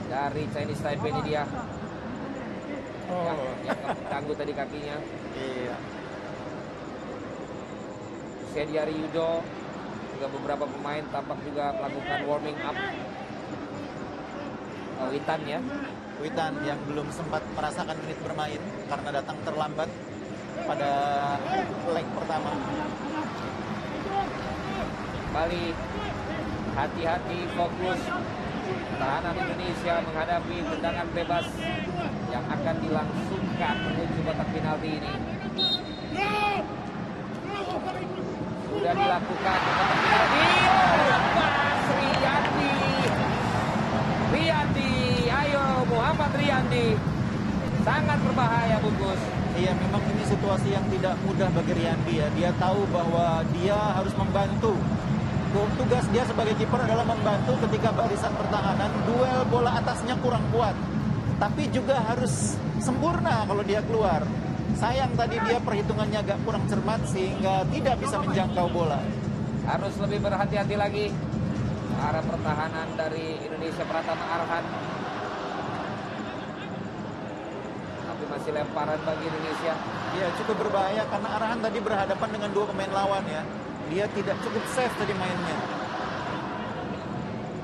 dari Chinese Taipei ini dia. Yang terganggu tadi kakinya. Iya. Sediari Yudo juga beberapa pemain tampak juga melakukan warming up. Witan ya. Witan yang belum sempat merasakan menit bermain karena datang terlambat pada leg pertama. Kembali hati-hati, fokus. Pertahanan Indonesia menghadapi tendangan bebas yang akan dilangsungkan menuju kotak penalti ini. Sudah dilakukan kotak penalti. Lepas Riyandi, ayo Muhammad Riyandi. Sangat berbahaya bungkus. Iya, memang ini situasi yang tidak mudah bagi Riyandi ya. Dia tahu bahwa dia harus membantu. Tugas dia sebagai kiper adalah membantu ketika barisan pertahanan duel bola atasnya kurang kuat. Tapi juga harus sempurna kalau dia keluar. Sayang tadi dia perhitungannya agak kurang cermat sehingga tidak bisa menjangkau bola. Harus lebih berhati-hati lagi. Arah pertahanan dari Indonesia Pratama Arhan. Tapi masih lemparan bagi Indonesia. Ya, cukup berbahaya karena Arhan tadi berhadapan dengan dua pemain lawan ya. Dia tidak cukup safe tadi mainnya.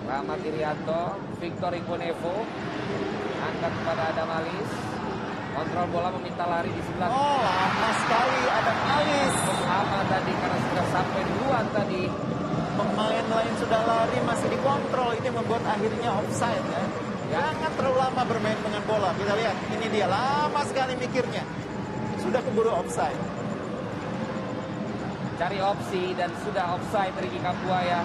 Rahmat Irianto, Victor Ikonevo angkat kepada Adam Alis. Kontrol bola meminta lari di sebelah. Oh, lama sekali Adam Alis. Lama tadi karena sudah sampai duluan tadi. Pemain lain sudah lari masih dikontrol. Itu membuat akhirnya offside ya. Jangan terlalu lama bermain dengan bola. Kita lihat, ini dia lama sekali mikirnya. Sudah keburu offside. Cari opsi dan sudah offside Ricky Kambuaya.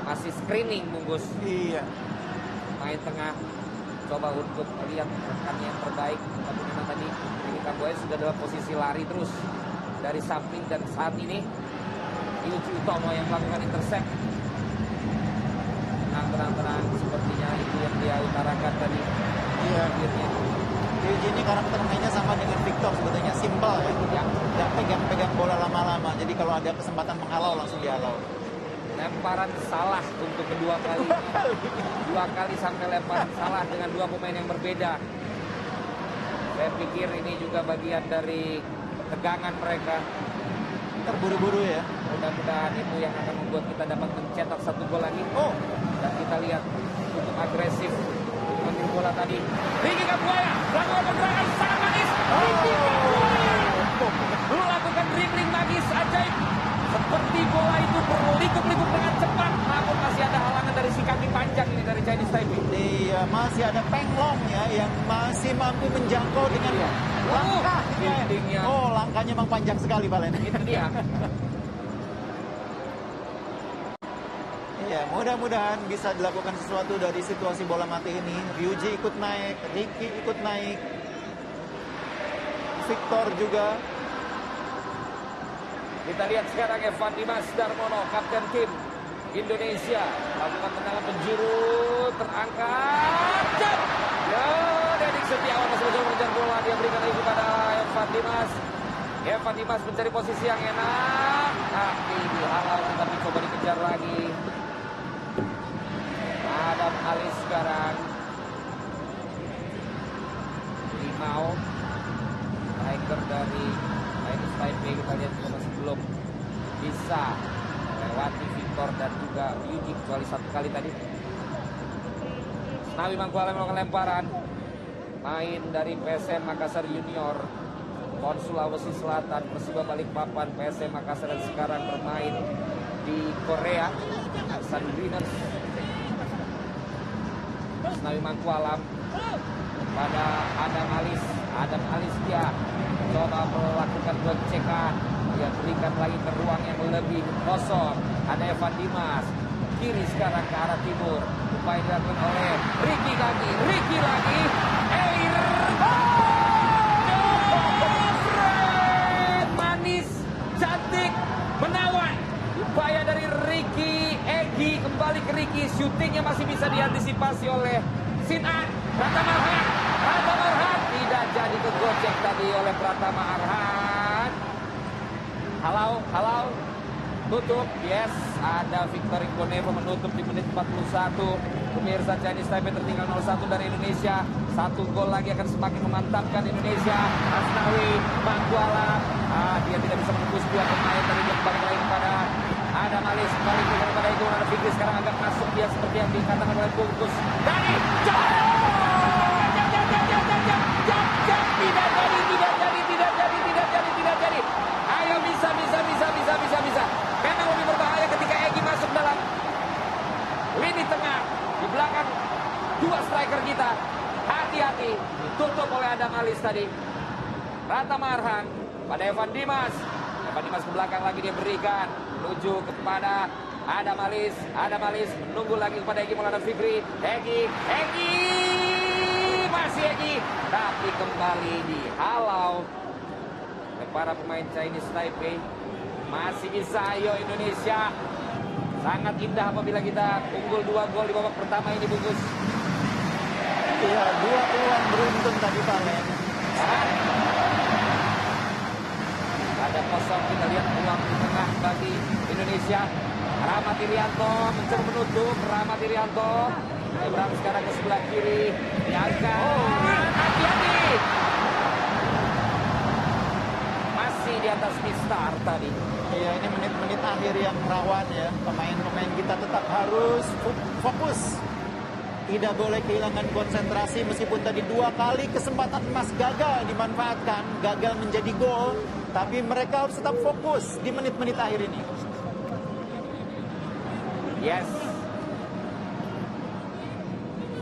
Masih screening bungkus. Iya. Main tengah. Coba untuk melihat rekannya yang terbaik. Tapi memang tadi Ricky Kambuaya sudah dalam posisi lari terus dari samping. Dan saat ini Yuji Utomo yang melakukan intercept. Tenang. Sepertinya itu yang dia utarakan tadi. Iya. Akhirnya. Yuji ini karakter mainnya sama dengan Victor sebetulnya, simpel ya. Tidak pegang-pegang bola lama-lama. Jadi kalau ada kesempatan menghalau langsung dihalau. Lemparan salah untuk kedua kali. Dua kali sampai lemparan salah dengan dua pemain yang berbeda. Saya pikir ini juga bagian dari ketegangan mereka. Terburu-buru ya. Mudah-mudahan itu yang akan membuat kita dapat mencetak satu gol lagi. Dan kita lihat untuk agresif mengambil bola tadi. Ricky Kambuaya melakukan pergerakan sangat manis. Ricky Kambuaya melakukan dribbling magis ajaib. Seperti bola itu berliku-liku dengan cepat. Namun masih ada halangan dari si kaki panjang ini dari Chinese Taipei. Iya, masih ada Peng Long ya yang masih mampu menjangkau dengan langkahnya. Langkahnya memang panjang sekali Valen. Itu dia. Ya, mudah-mudahan bisa dilakukan sesuatu dari situasi bola mati ini. Ryuji ikut naik, Ricky ikut naik, Victor juga. Kita lihat sekarang Evan Dimas Darmono, kapten tim Indonesia, lakukan tendangan penjuru, terangkat, jab. Ya, Dedik Setiawan masih mencoba mengejar bola, dia berikan lagi kepada Evan Dimas. Evan Dimas mencari posisi yang enak, tapi dihalau tetapi coba dikejar lagi. Adam Alis sekarang. Limau, striker dari Chinese Taipei, kita lihat juga masih belum bisa melewati Victor dan juga Yuji kecuali satu kali tadi. Snawi Mangkualam melakukan lemparan. Main dari PSM Makassar Junior, PON Sulawesi Selatan, Persiba Balikpapan, PSM Makassar, dan sekarang bermain di Korea, Sun Greeners. Snawi Mangkualam pada Adam Alis. Adam Alis dia coba melakukan gocekan, dia berikan lagi ke ruang yang lebih kosong. Ada Evan Dimas, kiri sekarang ke arah timur, upaya dilakukan oleh Ricky lagi, Elir, manis, cantik, menawan. Upaya dari Ricky, Egy kembali ke Ricky, syutingnya masih bisa diantisipasi oleh Sinan. Pratama Arhan tidak jadi kegocek tadi oleh Pratama Arhan. Halau, tutup, yes, ada Victor Ikoneva menutup di menit 41. Pemirsa, Chinese Taipei tertinggal 0-1 dari Indonesia. Satu gol lagi akan semakin memantapkan Indonesia. Asnawi Mangkualam, dia tidak bisa menembus dua pemain, tadi dia kembali lagi kepada Adam Alis, kembali kepada itu. Ada Fikri sekarang agak masuk dia seperti yang dikatakan oleh Bungkus. Dari tidak jadi. Ayo bisa. Memang lebih berbahaya ketika Egy masuk dalam lini tengah di belakang dua striker kita. Hati-hati, ditutup oleh Adam Alis tadi. Pratama Arhan pada Evan Dimas. Evan Dimas ke belakang lagi, dia berikan menuju kepada Adam Alis. Adam Alis menunggu lagi kepada Egy Maulana Fikri. Egy, masih Egy, tapi kembali dihalau oleh para pemain Chinese Taipei. Masih bisa, ayo Indonesia. Sangat indah apabila kita unggul 2 gol di babak pertama ini, Bungkus. Iya, 2 peluang beruntun tadi Valen. Ada kosong, kita lihat peluang di tengah bagi Indonesia. Rahmat Irianto mencoba menutup. Rahmat Irianto Ibrahim sekarang ke sebelah kiri, diangkat. Hati-hati, masih di atas Mistar tadi. Iya, ini menit-menit akhir yang rawan ya. Pemain-pemain kita tetap harus fokus. Tidak boleh kehilangan konsentrasi, meskipun tadi 2 kali kesempatan emas gagal dimanfaatkan, gagal menjadi gol, tapi mereka harus tetap fokus di menit-menit akhir ini. Yes,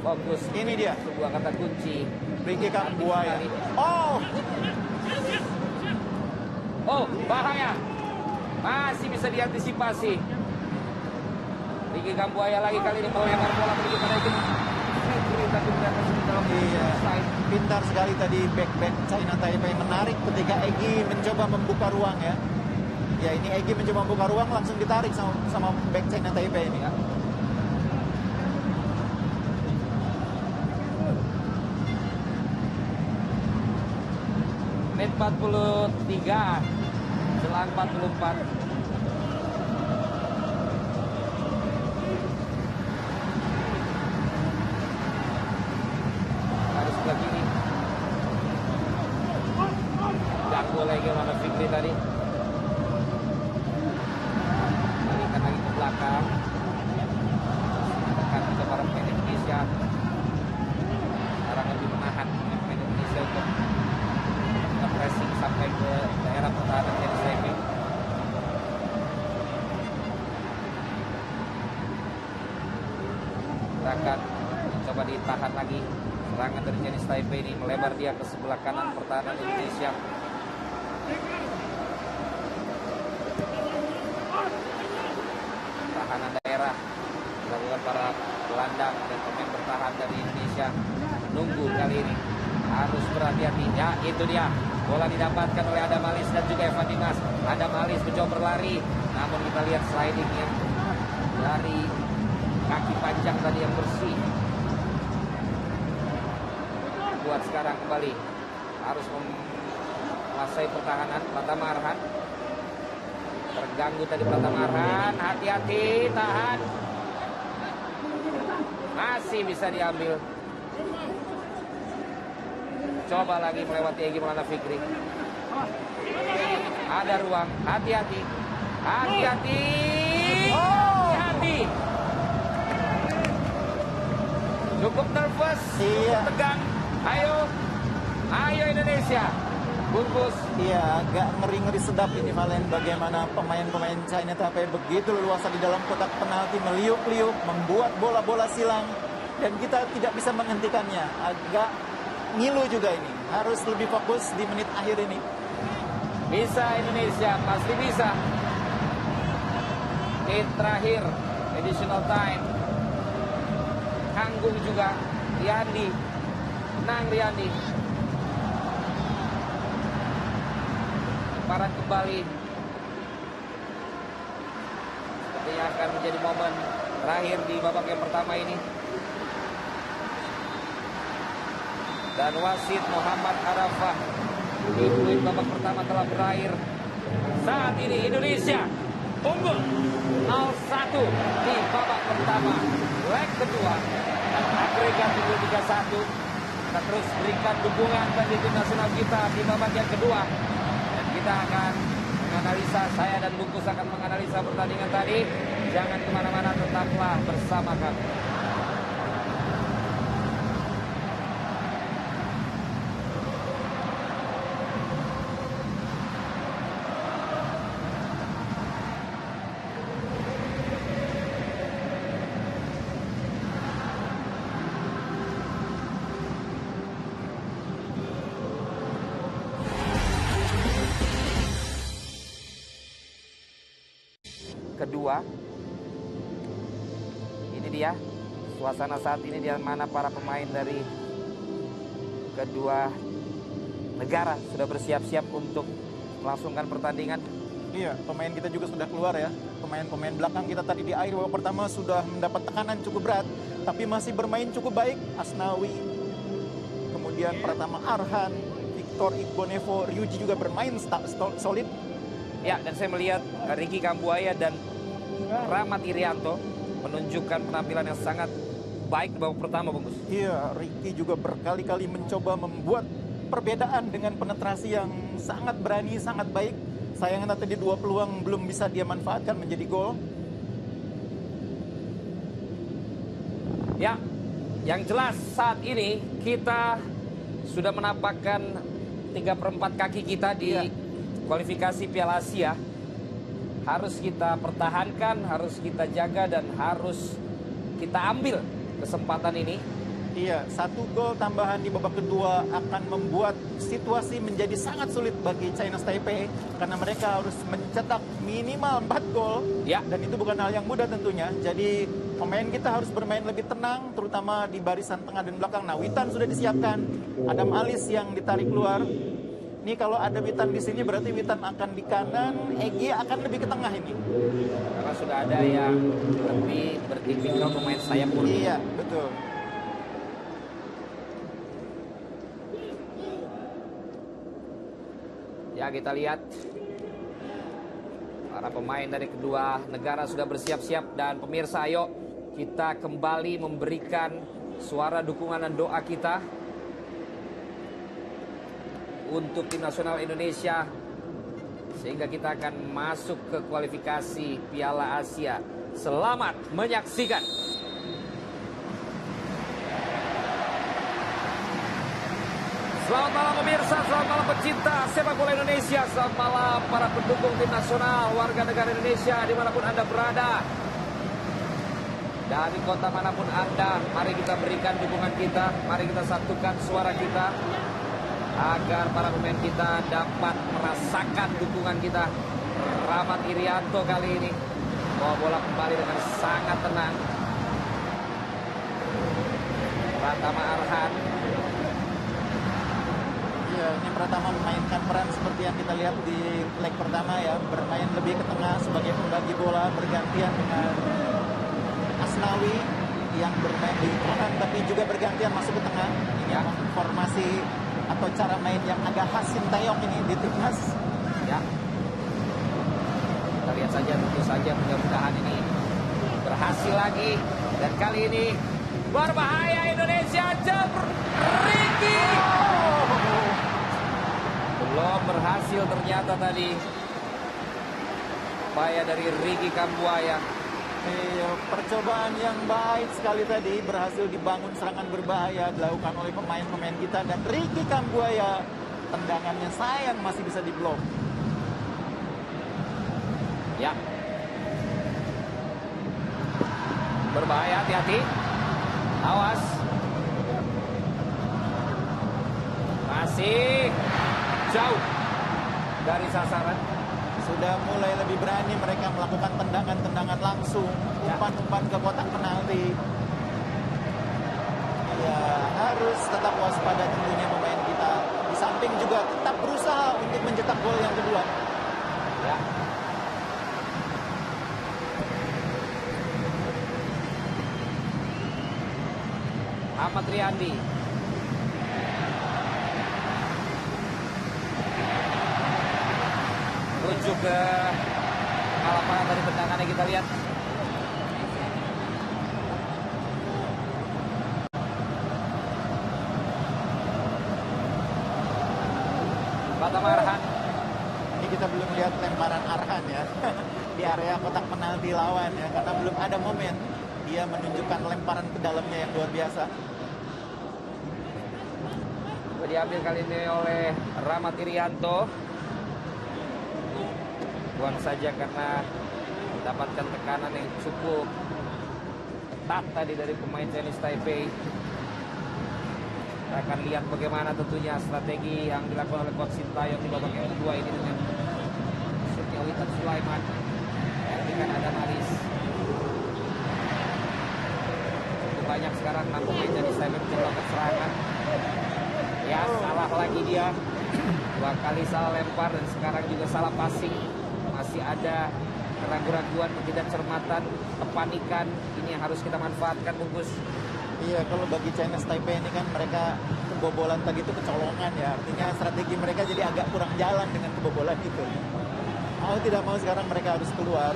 fokus. Ini dia sebuah kata kunci. Ricky Kambuaya. Oh, bahaya. Masih bisa diantisipasi. Ricky Kambuaya lagi kali ini melempar bola menuju pada itu. Tapi mereka sudah dalam pintar sekali tadi back China Taipei, menarik ketika Egy mencoba membuka ruang ya. Ya, ini Egy mencoba membuka ruang, langsung ditarik sama back China Taipei ini ya. Menit 43 jelang 44. Dari sebelah kiri. Jangkau lagi oleh Fikri tadi. Balikan lagi ke belakang. Tekan juga para pemain Indonesia. Sekarang lebih menahan pemain Indonesia untuk pressing sampai ke daerah pertahanan Chinese Taipei. Gerakan coba ditahan lagi serangan dari Chinese Taipei ini, melebar dia ke sebelah kanan pertahanan Indonesia. Pertahanan daerah dilakukan para gelandang dan pemain bertahan dari Indonesia. Menunggu kali ini Harus berhati-hati. Ya, itu dia. Bola didapatkan oleh Adam Alis dan juga Evan Dimas. Adam Alis mencoba berlari. Namun kita lihat slidingnya dari kaki panjang tadi yang bersih. Buat sekarang kembali. Harus menguasai pertahanan. Pratama Arhan. Terganggu tadi Pratama Arhan. Hati-hati. Tahan. Masih bisa diambil. Coba lagi melewati Egy Maulana Fikri. Ada ruang. Hati-hati. Hati-hati. Hati-hati. Cukup nervous. Cukup tegang. Ayo. Ayo Indonesia. Bungkus. Iya, agak ngeri-ngeri sedap ini Valen. Bagaimana pemain-pemain China Taipei begitu leluasa di dalam kotak penalti, meliuk-liuk, membuat bola-bola silang. Dan kita tidak bisa menghentikannya. Agak ngilu juga ini. Harus lebih fokus di menit akhir ini. Bisa Indonesia, pasti bisa. Menit terakhir, additional time. Kanggung juga, Riyandi. Menang Riyandi. Lemparan kembali. Sepertinya akan menjadi momen terakhir di babak yang pertama ini. Dan wasit Muhammad Arafah di fluid babak pertama telah berakhir. Saat ini Indonesia unggul 0-1 di babak pertama. Leg kedua dan agregat unggul 3-1. Kita terus berikan dukungan bagi tim nasional kita di babak yang kedua. Dan kita akan menganalisa, saya dan Bungkus akan menganalisa pertandingan tadi. Jangan kemana-mana, tetaplah bersama kami. Kedua, ini dia suasana saat ini, di mana para pemain dari kedua negara sudah bersiap-siap untuk melangsungkan pertandingan. Iya, pemain kita juga sudah keluar ya. Pemain-pemain belakang kita tadi di akhir babak pertama sudah mendapat tekanan cukup berat, tapi masih bermain cukup baik. Asnawi, kemudian Pratama Arhan, Victor Igbonevo, Ryuji juga bermain solid. Ya, dan saya melihat Ricky Kambuaya dan Rahmat Irianto menunjukkan penampilan yang sangat baik di babak pertama, Bungkus. Iya, Ricky juga berkali-kali mencoba membuat perbedaan dengan penetrasi yang sangat berani, sangat baik. Sayangnya tadi dua peluang belum bisa dia manfaatkan menjadi gol. Ya, yang jelas saat ini kita sudah menapakkan 3/4 kaki kita di kualifikasi Piala Asia. Harus kita pertahankan, harus kita jaga, dan harus kita ambil kesempatan ini. Iya, 1 gol tambahan di babak kedua akan membuat situasi menjadi sangat sulit bagi China Taipei, karena mereka harus mencetak minimal 4 gol. Ya. Dan itu bukan hal yang mudah tentunya. Jadi pemain kita harus bermain lebih tenang, terutama di barisan tengah dan belakang. Nah, Witan sudah disiapkan, Adam Alis yang ditarik keluar. Ini kalau ada Witan di sini berarti Witan akan di kanan, Egy akan lebih ke tengah ini. Karena sudah ada yang lebih bertipikal pemain sayap murni. Iya, betul. Ya, kita lihat para pemain dari kedua negara sudah bersiap-siap, dan pemirsa, ayo kita kembali memberikan suara dukungan dan doa kita untuk tim nasional Indonesia, sehingga kita akan masuk ke kualifikasi Piala Asia. Selamat menyaksikan. Selamat malam pemirsa, selamat malam pecinta sepak bola Indonesia, selamat malam para pendukung tim nasional, warga negara Indonesia dimanapun Anda berada. Dari kota manapun Anda, mari kita berikan dukungan kita, mari kita satukan suara kita, agar para pemain kita dapat merasakan dukungan kita. Rahmat Irianto kali ini bawa bola kembali dengan sangat tenang. Pratama Arhan Iya, ini pertama memainkan peran seperti yang kita lihat di leg pertama ya, bermain lebih ke tengah sebagai pembagi bola, bergantian dengan Asnawi yang bermain di kanan tapi juga bergantian masuk ke tengah. Ini memang formasi atau cara main yang agak khas Sintayong ini di timnas. Ya. Kita lihat saja, tentu saja mudah-mudahan ini berhasil lagi. Dan kali ini berbahaya Indonesia. Ricky. Belum berhasil ternyata tadi. Upaya dari Ricky Kambuaya. Iya, percobaan yang baik sekali tadi, berhasil dibangun serangan berbahaya dilakukan oleh pemain-pemain kita, dan Ricky Kambuaya tendangannya sayang masih bisa diblok. Ya. Berbahaya, hati-hati. Awas. Masih jauh dari sasaran. Sudah mulai lebih berani mereka melakukan tendangan-tendangan langsung, umpan-umpan ke kotak penalti. Ya, harus tetap waspada tentunya pemain kita. Di samping juga tetap berusaha untuk mencetak gol yang kedua. Ya. Ahmad Riyandi. Rujuk ke lapangan dari tendangannya, kita lihat. Batam Arhan. Ini kita belum lihat lemparan Arhan ya di area kotak penalti lawan ya, karena belum ada momen dia menunjukkan lemparan ke dalamnya yang luar biasa. Diambil kali ini oleh Rahmat Irianto. Buang saja karena mendapatkan tekanan yang cukup ketat tadi dari pemain Chinese Taipei. Kita akan lihat bagaimana tentunya strategi yang dilakukan oleh Coach Sintayong di babak yang kedua ini dengan Surya Witan Sulaiman. Ini kan ada Maris. Cukup banyak sekarang 6 pemain Chinese Taipei mencoba serangan. Ya, salah lagi dia. 2 kali salah lempar dan sekarang juga salah passing. Masih ada keraguan-keraguan, ketidakcermatan, kepanikan. Ini yang harus kita manfaatkan, Bungkus. Iya, kalau bagi Chinese Taipei ini kan mereka kebobolan tadi itu kecolongan ya. Artinya strategi mereka jadi agak kurang jalan dengan kebobolan itu. Mau tidak mau sekarang mereka harus keluar.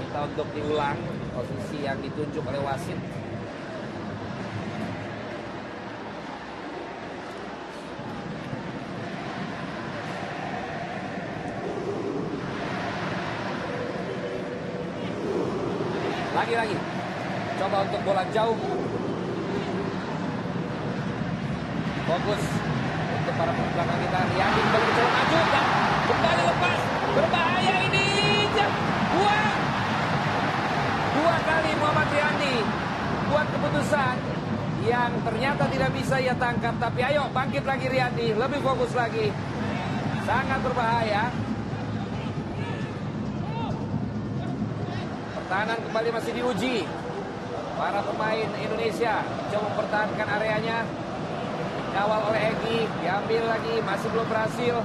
Minta untuk diulang posisi yang ditunjuk oleh wasit. Lagi-lagi coba untuk bola jauh. Fokus untuk para pembelakang kita. Riyandi kembali mencoba maju dan kembali lepas. Berbahaya ini. Buang. 2 kali Muhammad Riyandi buat keputusan yang ternyata tidak bisa ia tangkap. Tapi ayo bangkit lagi Riyandi, lebih fokus lagi. Sangat berbahaya. Pertahanan kembali masih diuji. Para pemain Indonesia coba mempertahankan areanya. Dikawal oleh Egy, diambil lagi, masih belum berhasil.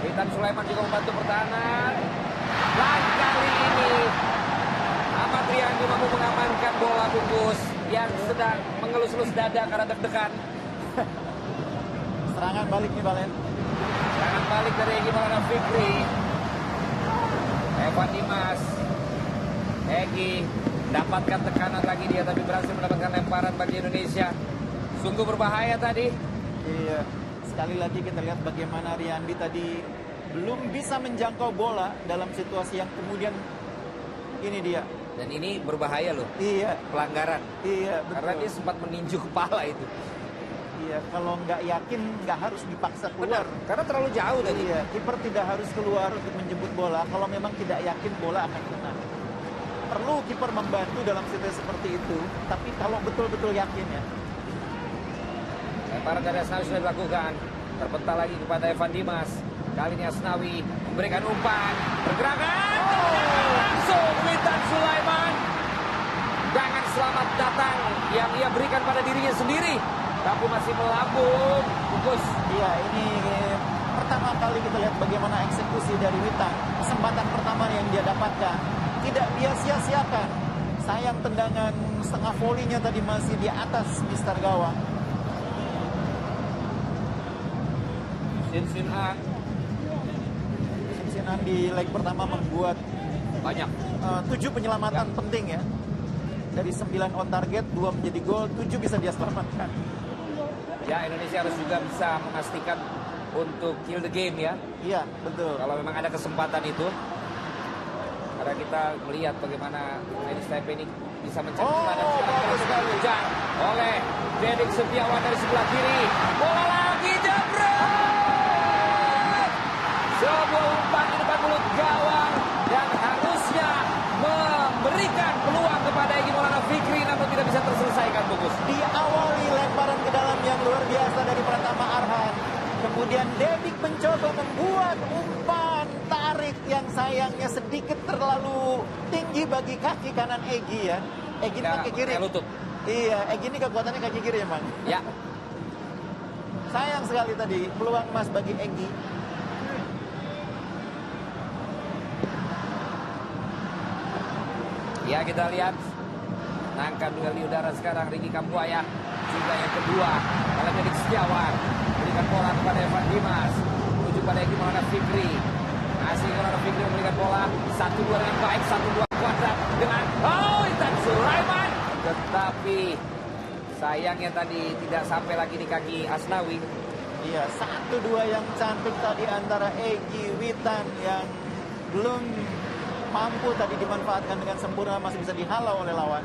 Witan Sulaiman juga membantu pertahanan. Dan kali ini Ahmad Riyandi mampu mengamankan bola, Bungkus, yang sedang mengelus-elus dada karena deg-degan. Serangan balik nih, Balen. Serangan balik dari Egy Maulana Fikri. Evan Dimas. Egy mendapatkan tekanan lagi dia, tapi berhasil mendapatkan lemparan bagi Indonesia. Sungguh berbahaya tadi. Iya, sekali lagi kita lihat bagaimana Riyandi tadi belum bisa menjangkau bola dalam situasi yang kemudian ini dia. Dan ini berbahaya loh. Iya, Pelanggaran. iya, betul. Karena dia sempat meninju kepala itu. Iya, kalau nggak yakin nggak harus dipaksa keluar. Benar, karena terlalu jauh tadi. Iya, kiper tidak harus keluar untuk menjemput bola. Kalau memang tidak yakin bola akan kena. Perlu kiper membantu dalam situasi seperti itu. Tapi kalau betul-betul yakin ya. Lemparan dari Asnawi sudah dilakukan. Terpental lagi kepada Evan Dimas. Kali ini Asnawi memberikan umpan. Pergerakan. Langsung Witan Sulaiman. Dengan selamat datang yang ia berikan pada dirinya sendiri. Tapi masih melambung. Bungkus. Iya, ini pertama kali kita lihat bagaimana eksekusi dari Witan. Kesempatan pertama yang dia dapatkan tidak dia sia-siakan. Sayang tendangan setengah volinya tadi masih di atas mistar gawang. Sin An Sin An di leg pertama membuat banyak 7 penyelamatan penting ya. Dari 9 on target, 2 menjadi gol, 7 bisa dia selamatkan. Ya, Indonesia harus juga bisa memastikan untuk kill the game ya. Iya, betul. Kalau memang ada kesempatan itu. Karena kita melihat bagaimana Chinese Taipei ini bisa mencari dan bagus sekali. dikejar oleh Dedik Setiawan dari sebelah kiri. Bola lagi jebret. Sebuah umpan di depan mulut gawang dan harusnya memberikan peluang kepada Egy Maulana Fikri, namun tidak bisa terselesaikan, Bungkus. Diawali lemparan ke dalam yang luar biasa dari Pratama Arhan. Kemudian Dedik mencoba membuat umpan tarik yang sayangnya sedikit terlalu tinggi bagi kaki kanan Egy ya. Egy ini kaki kiri. Lutut. Iya, Egy ini kekuatannya kaki kiri emang. Ya. Sayang sekali tadi peluang emas bagi Egy. Ya, kita lihat nangka duel di udara sekarang Ricky Kambuaya. Juga yang kedua oleh Dedik Setiawan. Berikan bola kepada Evan Dimas. Menuju pada Egy Maulana Fikri. Masih Maulana Fikri memberikan bola. 1-2 dengan baik. 1-2 kuadrat dengan Intan Sulaiman. Tetapi sayangnya tadi tidak sampai lagi di kaki Asnawi. Iya, 1-2 yang cantik tadi antara Egy Witan yang belum mampu tadi dimanfaatkan dengan sempurna, masih bisa dihalau oleh lawan.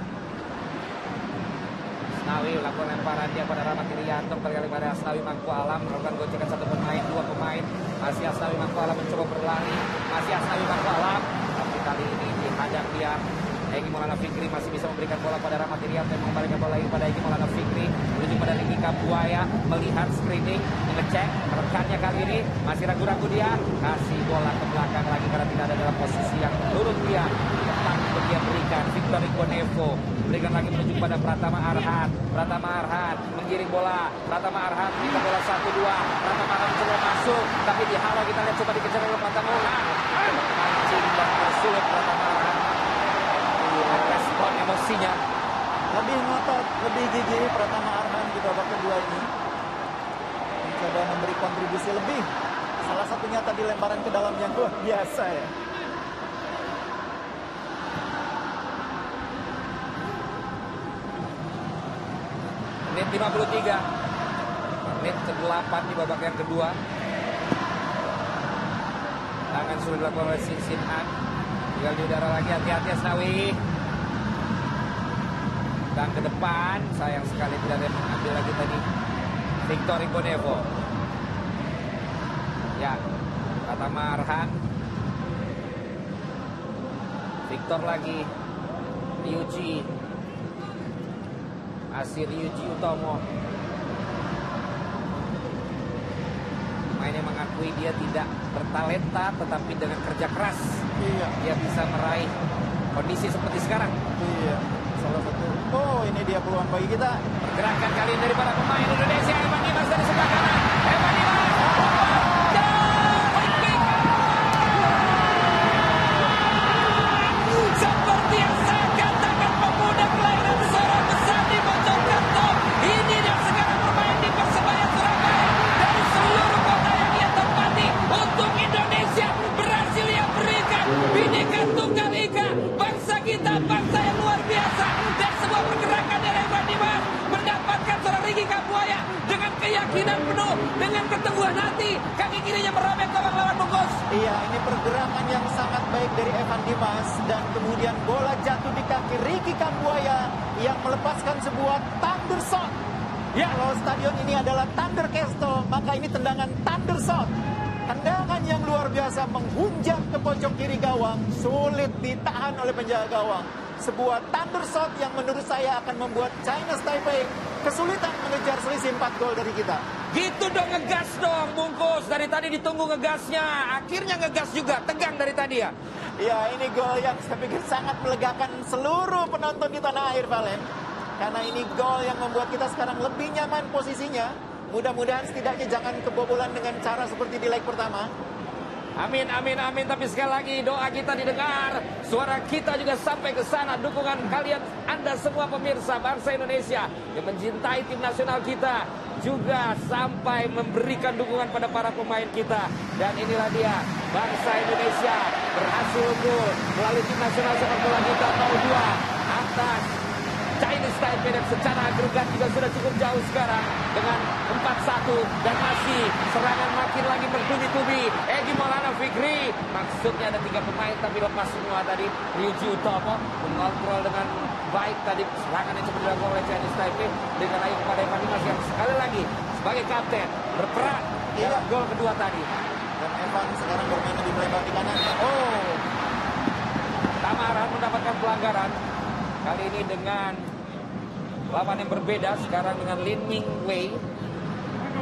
Asnawi melakukan lemparan dia pada Rahmat Irianto, kembali pada Asnawi Mangku Alam, melakukan gocekan satu pemain, 2 pemain. Masih Asnawi Mangku Alam mencoba berlari, masih Asnawi Mangku Alam, tapi kali ini dihadang dia. Egy Maulana Fikri masih bisa memberikan bola pada Rahmat Irianto, yang mengembalikan bola lagi pada Egy Maulana Fikri, menuju pada Ricky Kambuaya, melihat screening, mengecek rekannya kali ini, masih ragu-ragu dia, kasih bola ke belakang lagi karena tidak ada dalam posisi yang menurut dia tepat untuk dia berikan. Victor Igonevo berikan lagi menuju pada Pratama Arhan. Pratama Arhan menggiring bola. Pratama Arhan berikan bola 1-2. Pratama Arhan coba masuk, tapi dihalau. Kita lihat coba dikejar oleh Pratama Arhan. Mancing dan tersulut Pratama Arhan. Respon emosinya. Lebih ngotot, lebih gigih Pratama Arhan di babak kedua ini. Mencoba memberi kontribusi lebih. Salah satunya tadi lemparan ke dalam yang luar biasa ya. Menit 53. Menit ke-8 di babak yang kedua. Tangan sudah dilakukan oleh Sin An. Tinggal di udara lagi, hati-hati Asnawi. Dan ke depan, sayang sekali tidak ada yang mengambil lagi tadi. Victor Igonevo. Ya, Pratama Arhan. Victor lagi. Ryuji. Masih Ryuji Utomo. Mainnya mengakui dia tidak bertalenta, tetapi dengan kerja keras Iya. dia bisa meraih kondisi seperti sekarang. Iya. Salah satu. Oh, ini dia peluang bagi kita. Pergerakan kali ini daripada pemain Indonesia, Evan Dimas dari sebelah kanan. Evan Dimas. Seperti yang saya katakan, pemuda kelahiran Sorong besar di Mojokerto. Ini dan sekarang bermain di Persebaya Surabaya. Dari seluruh kota yang ia tempati untuk Indonesia berhasil ia berikan Bhinneka Tunggal Ika. Bangsa kita, bangsa yang luar biasa. Dan sebuah pergerakan dari Evan Dimas mendapatkan seorang Ricky Kambuaya dengan keyakinan penuh, dengan keteguhan hati. Kaki kirinya merobek gawang lawan, Bungkus. Iya, ini pergerakan yang sangat baik dari Evan Dimas dan kemudian bola jatuh di kaki Ricky Kambuaya yang melepaskan sebuah thunder shot. Ya. Kalau stadion ini adalah Thunder Castle, maka ini tendangan thunder shot. Tendangan yang luar biasa menghunjam ke pojok kiri gawang, sulit ditahan oleh penjaga gawang. Sebuah thunder shot yang menurut saya akan membuat Chinese Taipei kesulitan mengejar selisih 4 gol dari kita. Gitu dong, ngegas dong, Bungkus. Dari tadi ditunggu ngegasnya. Akhirnya ngegas juga, tegang dari tadi ya. Ya, ini gol yang saya pikir sangat melegakan seluruh penonton di tanah air, Valen. karena ini gol yang membuat kita sekarang lebih nyaman posisinya. Mudah-mudahan setidaknya jangan kebobolan dengan cara seperti di leg pertama. Amin, amin, amin. Tapi sekali lagi doa kita didengar. Suara kita juga sampai ke sana. Dukungan kalian, Anda semua pemirsa bangsa Indonesia yang mencintai tim nasional kita juga sampai memberikan dukungan pada para pemain kita. Dan inilah dia, bangsa Indonesia berhasil unggul melalui tim nasional sepak bola kita 0-2 atas Chinese Taipei, dan secara agregat juga sudah cukup jauh sekarang dengan 4-1 dan masih serangan makin lagi bertubi-tubi. Egy Maulana Fikri, maksudnya ada 3 pemain tapi lepas semua tadi. Ryuji Utomo mengontrol dengan baik tadi serangan yang coba dilakukan oleh Chinese Taipei, dengan lagi kepada Evan Dimas yang sekali lagi sebagai kapten berperan dalam gol kedua tadi. Dan Evan sekarang bermain di belakang di kanannya. Oh, Tamaran mendapatkan pelanggaran. Kali ini dengan lawan yang berbeda, sekarang dengan Lin Ming Wei.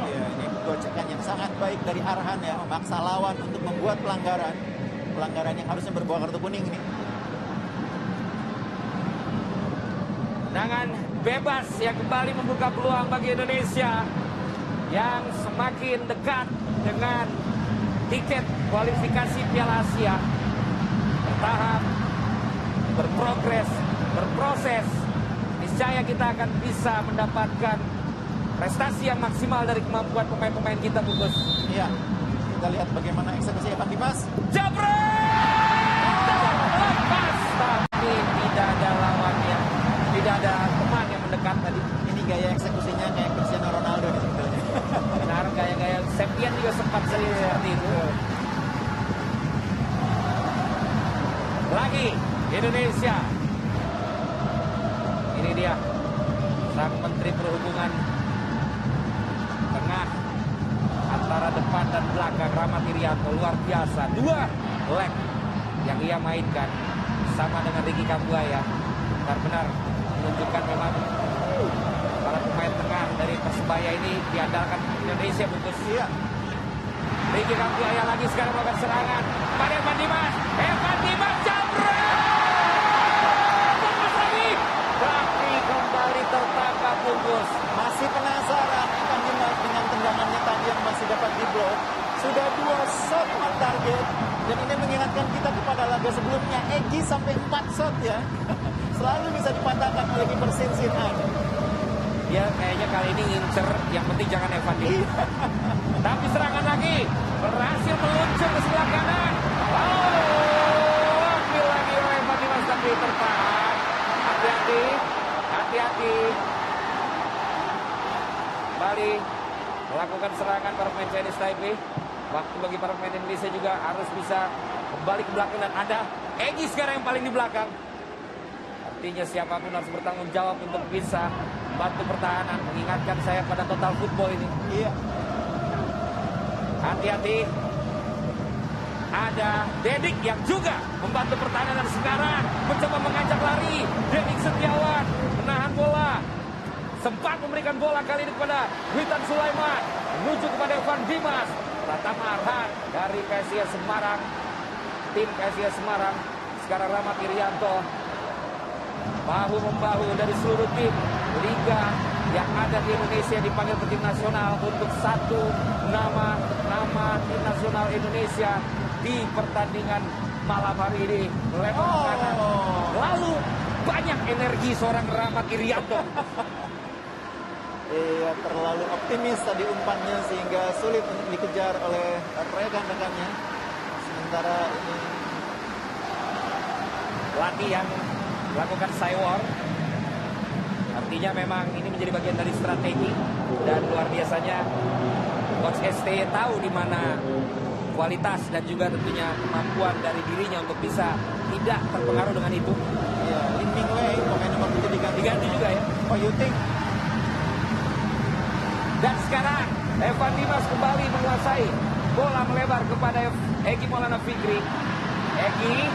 ya, ini gocekan yang sangat baik dari Arhan ya, memaksa lawan untuk membuat pelanggaran. Pelanggaran yang harusnya berbuah kartu kuning ini. Tendangan bebas yang kembali membuka peluang bagi Indonesia yang semakin dekat dengan tiket kualifikasi Piala Asia. Bertahap, berprogres, berproses, niscaya kita akan bisa mendapatkan prestasi yang maksimal dari kemampuan pemain-pemain kita, Bungkus. Iya, kita lihat bagaimana eksekusi Evan Dimas. Jabret! Lepas, tapi tidak ada lawannya, tidak ada teman yang mendekat tadi. Ini gaya eksekusinya kayak Cristiano Ronaldo nih sebetulnya. Benar, gaya-gaya Septian juga sempat sering seperti itu. Lagi Indonesia. Ini dia sang Menteri Perhubungan, tengah antara depan dan belakang, Rahmat Irianto, luar biasa. 2 leg yang ia mainkan sama dengan Ricky Kambuaya, benar-benar menunjukkan memang para pemain tengah dari Persebaya ini diandalkan Indonesia, Bungkus. Iya. Ricky Kambuaya lagi sekarang melakukan serangan pada Evan Dimas. Evan Dimas jabret! Lepas lagi. Tapi kembali tertangkap, Bungkus. Masih penasaran Evan Dimas dengan tendangannya tadi yang masih dapat diblok. Sudah 2 shot on target. Dan ini mengingatkan kita kepada laga sebelumnya. Egy sampai 4 shot ya. Selalu bisa dipatahkan oleh kiper Sinsinan. Dia kayaknya kali ini ngincer, yang penting jangan Evan Dimas. Tapi serangan lagi, berhasil meluncur ke sebelah kanan. Oh, ambil lagi oleh Evan Dimas, tapi tertahan. Hati-hati, hati-hati. Kembali melakukan serangan para pemain Chinese Taipei. Waktu bagi para pemain Indonesia juga harus bisa kembali ke belakang, dan ada Egy sekarang yang paling di belakang. Artinya siapapun harus bertanggung jawab untuk bisa bantu pertahanan. Mengingatkan saya pada total football ini. Iya. Hati-hati. Ada Dedik yang juga membantu pertahanan, dan sekarang mencoba mengajak lari. Dedik Setiawan menahan bola. Sempat memberikan bola kali ini kepada Witan Sulaiman. Menuju kepada Evan Dimas. Pratama Arhan dari PSIS Semarang. Tim PSIS Semarang. Sekarang Rahmat Irianto. Bahu-membahu dari seluruh tim liga yang ada di Indonesia dipanggil ke tim nasional untuk satu nama tim nasional Indonesia di pertandingan malam hari ini. Melempar ke kanan. Lalu banyak energi seorang Rahmat Irianto. Iya, terlalu optimis tadi umpannya sehingga sulit untuk dikejar oleh rekan-rekannya. Sementara ini Lati yang melakukan cywar. Artinya memang ini menjadi bagian dari strategi, dan luar biasanya Coach STY tahu di mana kualitas dan juga tentunya kemampuan dari dirinya untuk bisa tidak terpengaruh dengan itu. ya, Lin Ming Wei, pemain nomor 7 Diganti juga ya. Oh, you think? Dan sekarang Evan Dimas kembali menguasai. Bola melebar kepada Egy Maulana Fikri. Egy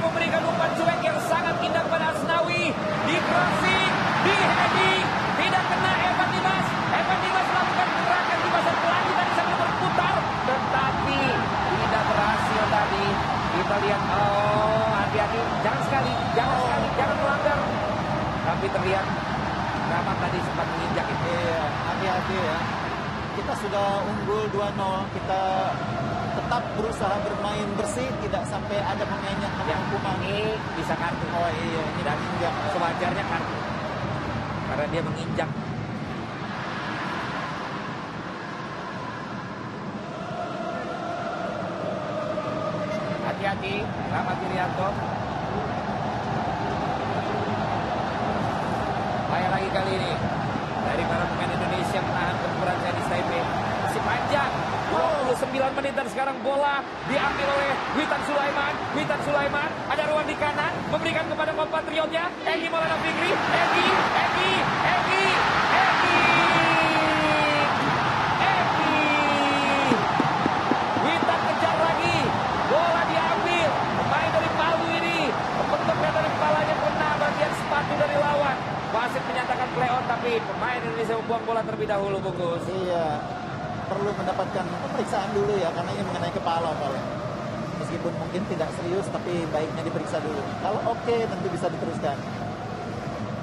memberikan umpan cuek yang sangat indah kepada Asnawi. Di crossing, di heading, tidak kena Evan Dimas. Evan Dimas melakukan gerakan di pasar pelangi tadi sambil berputar, tetapi tidak berhasil tadi. Kita lihat, oh hati-hati, jangan sekali, jangan melanggar. lihat Rahmat tadi sempat menginjak itu. Iya, hati-hati ya. Kita sudah unggul 2-0, kita tetap berusaha bermain bersih, tidak sampai ada pemain yang kena hukuman. Ini bisa kartu. Oh iya, ini Dan menginjak. sewajarnya kartu. Karena dia menginjak. Hati-hati, Rahmat Irianto. Bahaya lagi kali ini dari para pemain Indonesia menahan gempuran Chinese Taipei. Masih panjang, 29 menit dan sekarang bola diambil oleh Witan Sulaiman. Witan Sulaiman ada ruang di kanan, memberikan kepada kompatriotnya Egy Maulana Fikri. Egy. Witan kejar lagi, bola diambil. Pemain dari Palu ini, bentuknya dari kepalanya kena bagian sepatu dari lawan. Wasit menyatakan play on, tapi pemain Indonesia membuang bola terlebih dahulu, Bungkus. Iya, perlu mendapatkan pemeriksaan dulu ya, karena ini mengenai kepala Pak. Meskipun mungkin tidak serius, tapi baiknya diperiksa dulu. Kalau oke, tentu bisa diteruskan.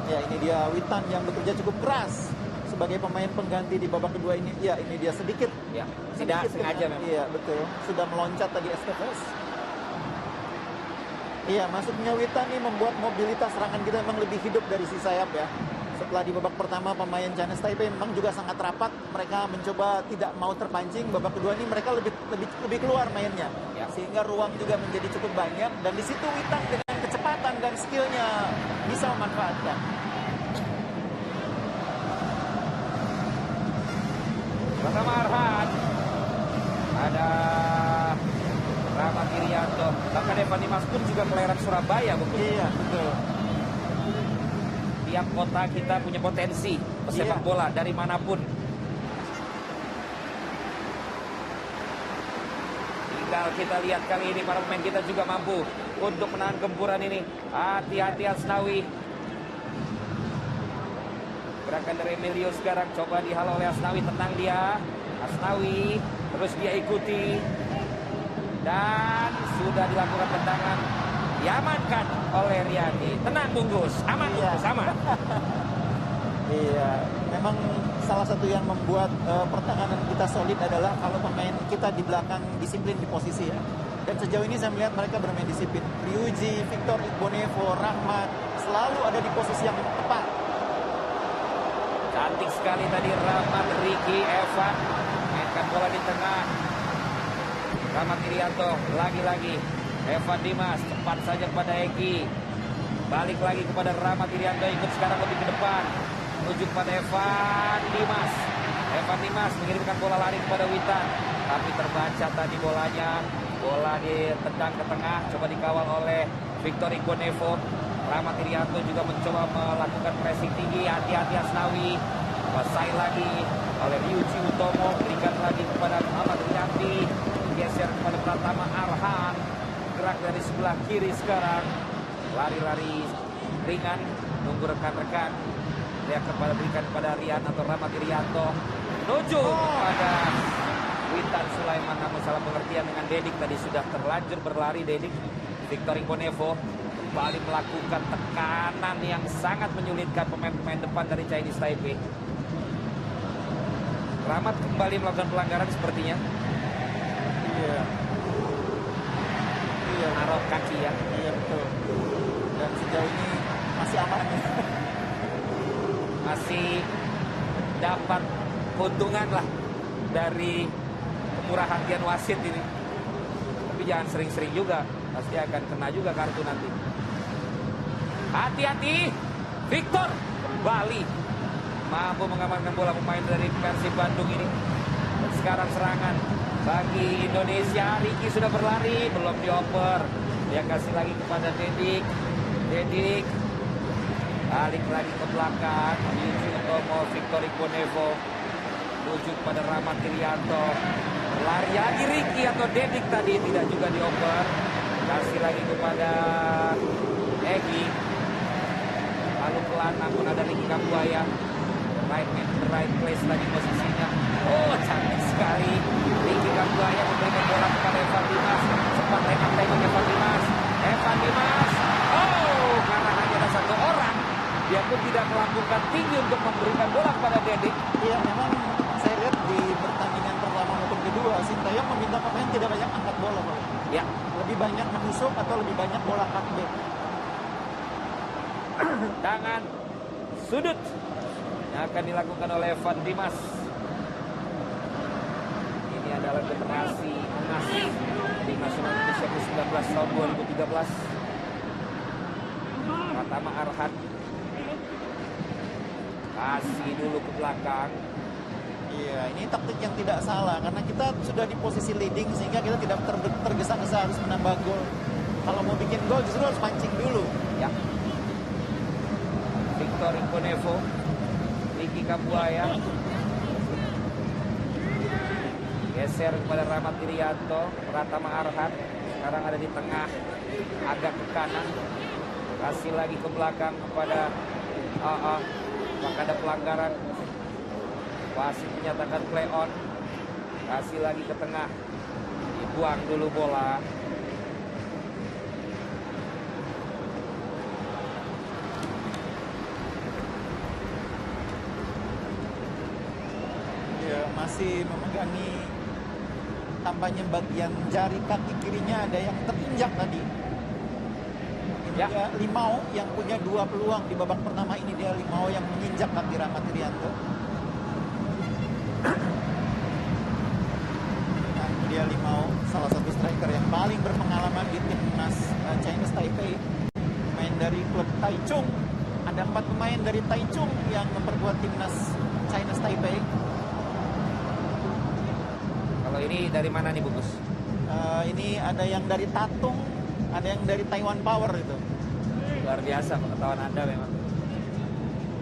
Ya, ini dia Witan yang bekerja cukup keras sebagai pemain pengganti di babak kedua ini. Ya, ini dia sedikit. Ya, tidak sengaja memang. Iya, betul. Sudah meloncat tadi STFS. Iya, masuknya Witan ini membuat mobilitas serangan kita memang lebih hidup dari si sayap ya. Setelah di babak pertama pemain Chinese Taipei memang juga sangat rapat, mereka mencoba tidak mau terpancing. Babak kedua ini mereka lebih keluar mainnya, Ya. sehingga ruang juga menjadi cukup banyak. Dan di situ Witan dengan kecepatan dan skillnya bisa memanfaatkan. Pertama Arhan, ada Rahmat Irianto, bahkan Evan Dimas pun juga kelahiran Surabaya, Bungkus. Iya, betul. Tiap kota kita punya potensi pesepak bola dari manapun. Tinggal kita lihat kali ini para pemain kita juga mampu untuk menahan gempuran ini. Hati-hati Asnawi. Gerakan dari Emilio sekarang coba dihalau oleh Asnawi, tenang dia. Asnawi terus dia ikuti. Dan sudah dilakukan tendangan. Diamankan oleh Riyadi. Tenang Bungkus, aman Bungkus, aman. Iya, memang salah satu yang membuat pertahanan kita solid adalah kalau pemain kita di belakang disiplin di posisi ya. Dan sejauh ini saya melihat mereka bermain disiplin. Ryuji, Victor Igbonevo, Rahmat selalu ada di posisi yang tepat. Cantik sekali tadi Rahmat, Ricky, Evan mainkan bola di tengah. Rahmat Irianto lagi-lagi. Evan Dimas cepat saja kepada Egy. Balik lagi kepada Rahmat Irianto, ikut sekarang lebih ke depan. Menuju kepada Evan Dimas. Evan Dimas mengirimkan bola lari kepada Witan. Tapi terbaca tadi bolanya. Bola ditendang ke tengah, coba dikawal oleh Victor Igbonevo. Rahmat Irianto juga mencoba melakukan pressing tinggi. Hati-hati Asnawi. Kuasai lagi oleh Ryuji Utomo. Berikan lagi kepada Muhammad Riyadi. Geser kepada Pratama Arhan. Gerak dari sebelah kiri sekarang. Lari-lari ringan. Nunggu rekan-rekan. Dia kepada berikan kepada Rian atau Rahmat Irianto. Menuju kepada Witan Sulaiman. Namun salah pengertian dengan Dedik. Tadi sudah terlanjur berlari Dedik. Victor Igbonevo kembali melakukan tekanan yang sangat menyulitkan pemain-pemain depan dari Chinese Taipei. Rahmat kembali melakukan pelanggaran sepertinya. Iya. Iya. Naruh kaki ya. Iya betul. Dan sejauh ini masih aman. Masih dapat keuntungan lah dari kemurah hatian wasit ini. Tapi jangan sering-sering juga. Pasti akan kena juga kartu nanti. Hati-hati. Victor kembali mampu mengamankan bola pemain dari Persib Bandung ini. Dan sekarang serangan bagi Indonesia. Ricky sudah berlari, belum dioper. Dia kasih lagi kepada Dedik. Dedik balik lagi ke belakang. Ryuji Utomo, Victor Igbonevo. Menuju kepada Rahmat Irianto. Berlari lagi Ricky atau Dedik tadi, tidak juga dioper. Kasih lagi kepada Egy. Lalu pelan namun ada Ricky Kambuaya. Right place lagi posisinya. Oh, cantik sekali. Ricky Kambuaya memberikan bola kepada Evan Dimas. Sempat tembak Evan Dimas. Evan Dimas. Oh, karena hanya ada satu orang, dia pun tidak tidak banyak angkat bola, Pak. Ya, Lebih banyak menusuk atau lebih banyak bola cutback. tangan sudut yang akan dilakukan oleh Evan Dimas. Ini adalah generasi emas di Nasional Indonesia ke-19 tahun 2013. Pratama Arhan kasih dulu ke belakang. Iya, ini taktik yang tidak salah karena kita sudah di posisi leading sehingga kita tidak tergesa-gesa harus menambah gol. Kalau mau bikin gol justru harus pancing dulu. Ya, Victor Inconevo, Ricky Kabuaya, geser kepada Rahmat Irianto. Pratama Arhan sekarang ada di tengah, agak ke kanan, kasih lagi ke belakang kepada AA. Maka ada pelanggaran, wasit menyatakan play on, kasih lagi ke tengah, dibuang dulu bola. Ya, masih memegangi tampaknya bagian jari kaki kirinya ada yang terinjak tadi. Ya. Dia Limau yang punya 2 peluang di babak pertama ini, dia Limau yang menginjak kaki Rahmat Irianto. Nah, ini dia Limau, salah satu striker yang paling berpengalaman di timnas Chinese Taipei. Pemain dari klub Taichung. Ada 4 pemain dari Taichung yang memperkuat timnas Chinese Taipei. Kalau ini dari mana nih Bungkus? Ini ada yang dari Tatung, ada yang dari Taiwan Power itu. Luar biasa pengetahuan Anda memang.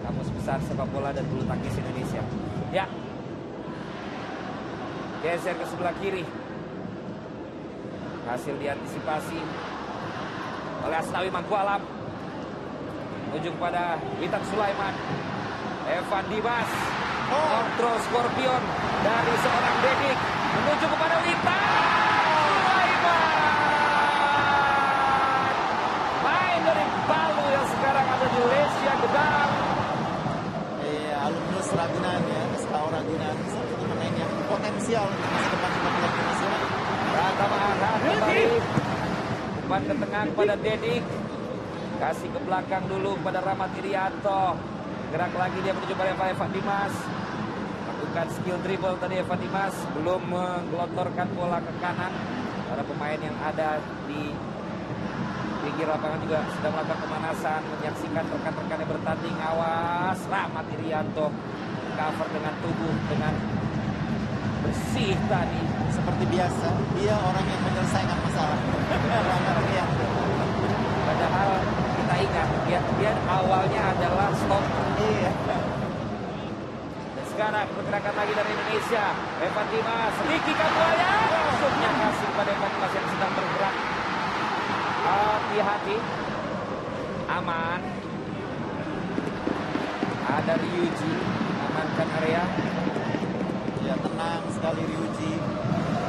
Kamus Besar Sepak Bola dan Bulu Tangkis Indonesia. Ya, geser ke sebelah kiri. Hasil diantisipasi oleh Asnawi Mangkualam. Ujung pada Witan Sulaiman. Evan Dimas. Kontrol Scorpion dari seorang Dedik. Menuju kepada Witan Sulaiman. Main dari Palu yang sekarang ada di Lesia Gedang. Alumnus Ragunan ya, SKO Ragunan, satu pemain yang potensial untuk masa depan sepak bola Indonesia. Pratama Arhan kembali, umpan ke tengah kepada Dedik, kasih ke belakang dulu kepada Rahmat Irianto, gerak lagi dia menuju pada Evan Dimas, lakukan skill dribble tadi Evan Dimas, belum menggelontorkan bola ke kanan. Para pemain yang ada di pinggir lapangan juga sedang melakukan pemanasan, menyaksikan rekan-rekannya bertanding. Awas, Rahmat Irianto cover dengan tubuh dengan bersih tadi. Seperti biasa, dia orang yang menyelesaikan masalah. Rahmat Irianto. Padahal kita ingat, dia awalnya adalah stopper. Iya. Dan sekarang pergerakan lagi dari Indonesia. Evan Dimas, Ricky Kabuaya. Langsungnya kasih pada Evan Dimas yang sedang bergerak. Hati-hati, aman. Ada Ryuji, amankan area. Ya, tenang sekali Ryuji.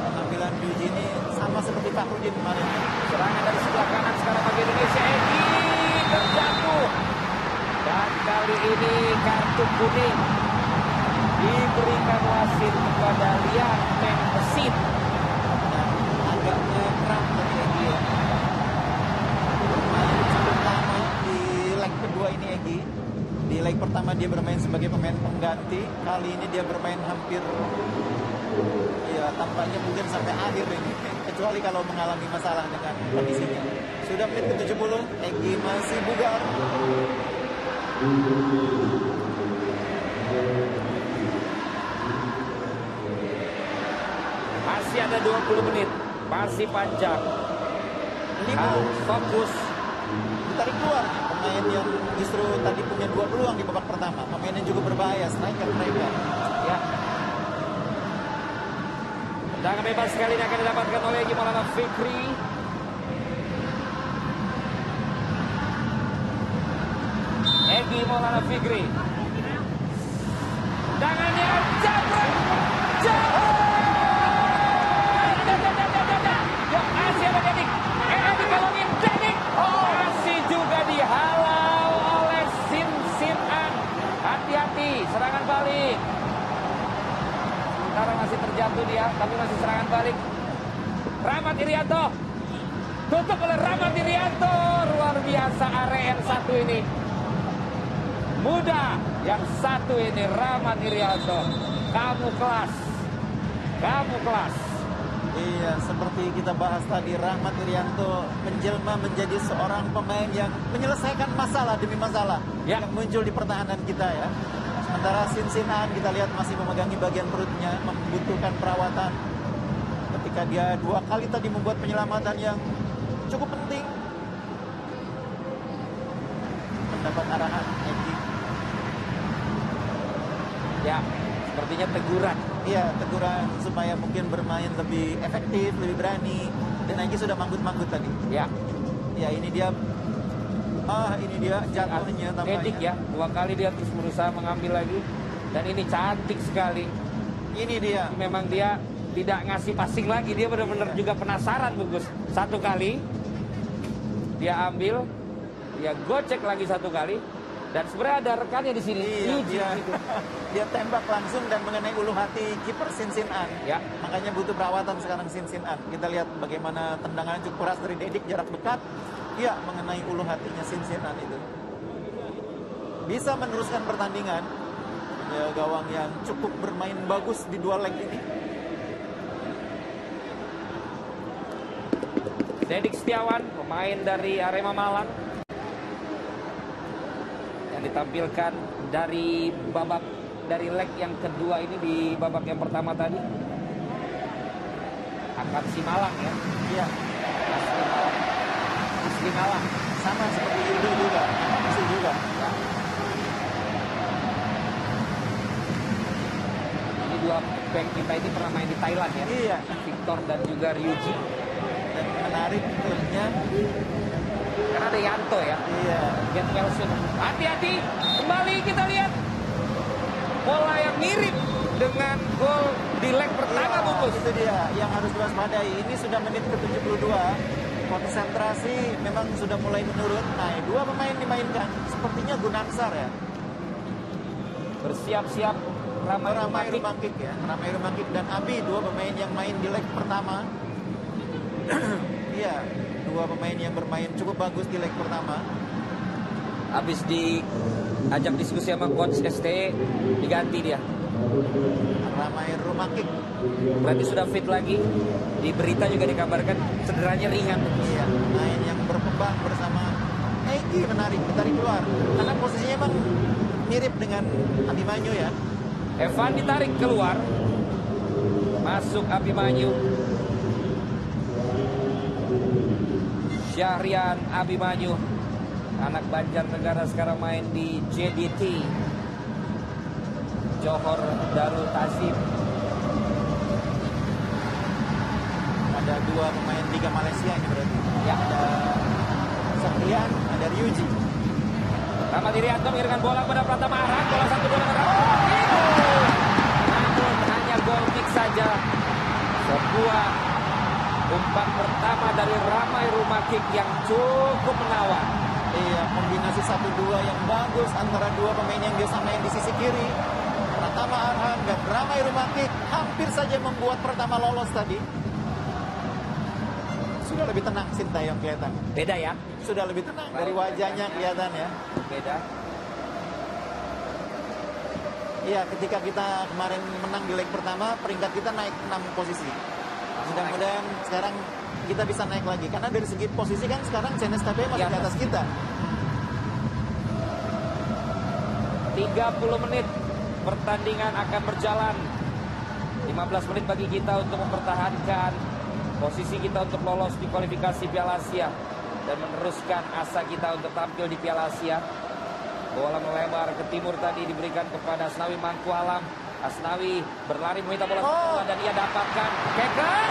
Penampilan Ryuji ini sama seperti Fahrudin kemarin. Serangan dari sebelah kanan sekarang bagi Indonesia. Egi terjatuh. Dan kali ini kartu kuning diberikan wasit kepada Liang Meng Mesin. Agaknya kram tadi Egi ya. Bermain cukup lama di leg kedua ini Egi. Di leg pertama dia bermain sebagai pemain pengganti. Kali ini dia bermain hampir, ya tampaknya mungkin sampai akhir ini. Kecuali kalau mengalami masalah dengan kondisinya. Sudah menit ke-70, Egi masih bugar. Masih ada 20 menit, masih panjang. Harus fokus. Ditarik keluar nih, pemain yang justru tadi punya 2 peluang di babak pertama. Pemain yang juga berbahaya, striker mereka. Ya. Tendangan bebas kali ini akan didapatkan oleh Egy Maulana Fikri. Egy Maulana Fikri. Tendangannya jabrak. Jauh. Masih ada Dedik. Dedik kalungin Dedik. Masih juga dihalau oleh Sin An. Hati-hati, serangan balik. Sekarang masih terjatuh dia, tapi masih serangan balik. Rahmat Irianto. Tutup oleh Rahmat Irianto. Luar biasa area yang satu ini. Muda yang satu ini Rahmat Irianto. Kamu kelas. Kamu kelas. Iya, seperti kita bahas tadi, Rahmat Irianto menjelma menjadi seorang pemain yang menyelesaikan masalah demi masalah Ya. yang muncul di pertahanan kita ya. Sementara Sinsinan kita lihat masih memegangi bagian perutnya, membutuhkan perawatan. Ketika dia 2 kali tadi membuat penyelamatan yang cukup penting, mendapat arahan Egy. Ya, sepertinya teguran. Iya, teguran supaya mungkin bermain lebih efektif, lebih berani. Dan Egy sudah manggut-manggut tadi. Ya, Ya, ini dia jatuhnya tampaknya. Edik ya, 2 kali dia terus berusaha mengambil lagi. Dan ini cantik sekali. Ini dia. Memang dia tidak ngasih passing lagi, dia benar-benar juga penasaran Bungkus. 1 kali dia ambil, dia gocek lagi 1 kali. Dan sebenarnya ada rekannya di sini. Iya, Yuji dia, gitu. dia tembak langsung dan mengenai ulu hati kiper Sinsinan. Ya. Makanya butuh perawatan sekarang Sinsinan. Kita lihat bagaimana tendangan cukup keras dari Dedik jarak dekat. Iya, mengenai ulu hatinya Sinsinan itu. Bisa meneruskan pertandingan. Ya, gawang yang cukup bermain bagus di 2 leg ini. Dedik Setiawan, pemain dari Arema Malang, yang ditampilkan dari leg yang kedua ini di babak yang pertama tadi. Akan si Malang ya. Iya, Asli Malang. sama seperti Yudo juga. Masih juga. Ini 2 back kita ini pernah main di Thailand ya. Iya. Victor dan juga Ryuji. Dan menarik tentunya. Karena ada Yanto ya. Iya. Get Wilson. Hati-hati. Kembali kita lihat. Bola yang mirip dengan gol di leg pertama Iya, Bungkus. itu dia yang harus diwaspadai. Ini sudah menit ke-72. Konsentrasi memang sudah mulai menurun. Nah, 2 pemain dimainkan. Sepertinya Gunansar ya. Bersiap-siap Ramai Ramai Rumakik. Rumakik ya. Ramai Rumakik dan Abi, 2 pemain yang main di leg pertama. Iya, 2 pemain yang bermain cukup bagus di leg pertama. Habis diajak diskusi sama coach ST, diganti dia. Ramai Rumakik. Berarti sudah fit lagi. Di berita juga dikabarkan cederanya ringan. Iya, pemain yang berkembang bersama Egy, menarik, ditarik keluar. Karena posisinya memang mirip dengan Abimanyu ya. Evan ditarik keluar. Masuk Abimanyu. Syahrian Abimanyu, anak Banjarnegara, sekarang main di JDT Johor Darul Tazim. Ada 2 pemain Liga Malaysia ini berarti. Ya. Ada Syahrian, ada Ryuji. Rahmat Irianto mengirimkan bola pada Pratama Arhan. Bola 1-2 dengan Rahmat. Namun hanya gol kick saja. Sebuah umpan pertama dari Ramai Rumakik yang cukup menawan. Iya, kombinasi 1-2 yang bagus antara 2 pemain yang biasa main di sisi kiri. Pratama Arhan dan Ramai Rumakik hampir saja membuat Pratama lolos tadi. Sudah lebih tenang Sintayong kelihatan. Beda ya? Sudah lebih tenang dari wajahnya kelihatan ya. Beda. Iya, ketika kita kemarin menang di leg pertama, peringkat kita naik 6 posisi. Mudah-mudahan sekarang kita bisa naik lagi. Karena dari segi posisi kan sekarang CNSKP masih Ya. di atas kita. 30 menit pertandingan akan berjalan. 15 menit bagi kita untuk mempertahankan posisi kita untuk lolos di kualifikasi Piala Asia dan meneruskan asa kita untuk tampil di Piala Asia. Bola melebar ke timur tadi diberikan kepada Asnawi Mangku Alam. Asnawi berlari meminta bola dan ia dapatkan Keker,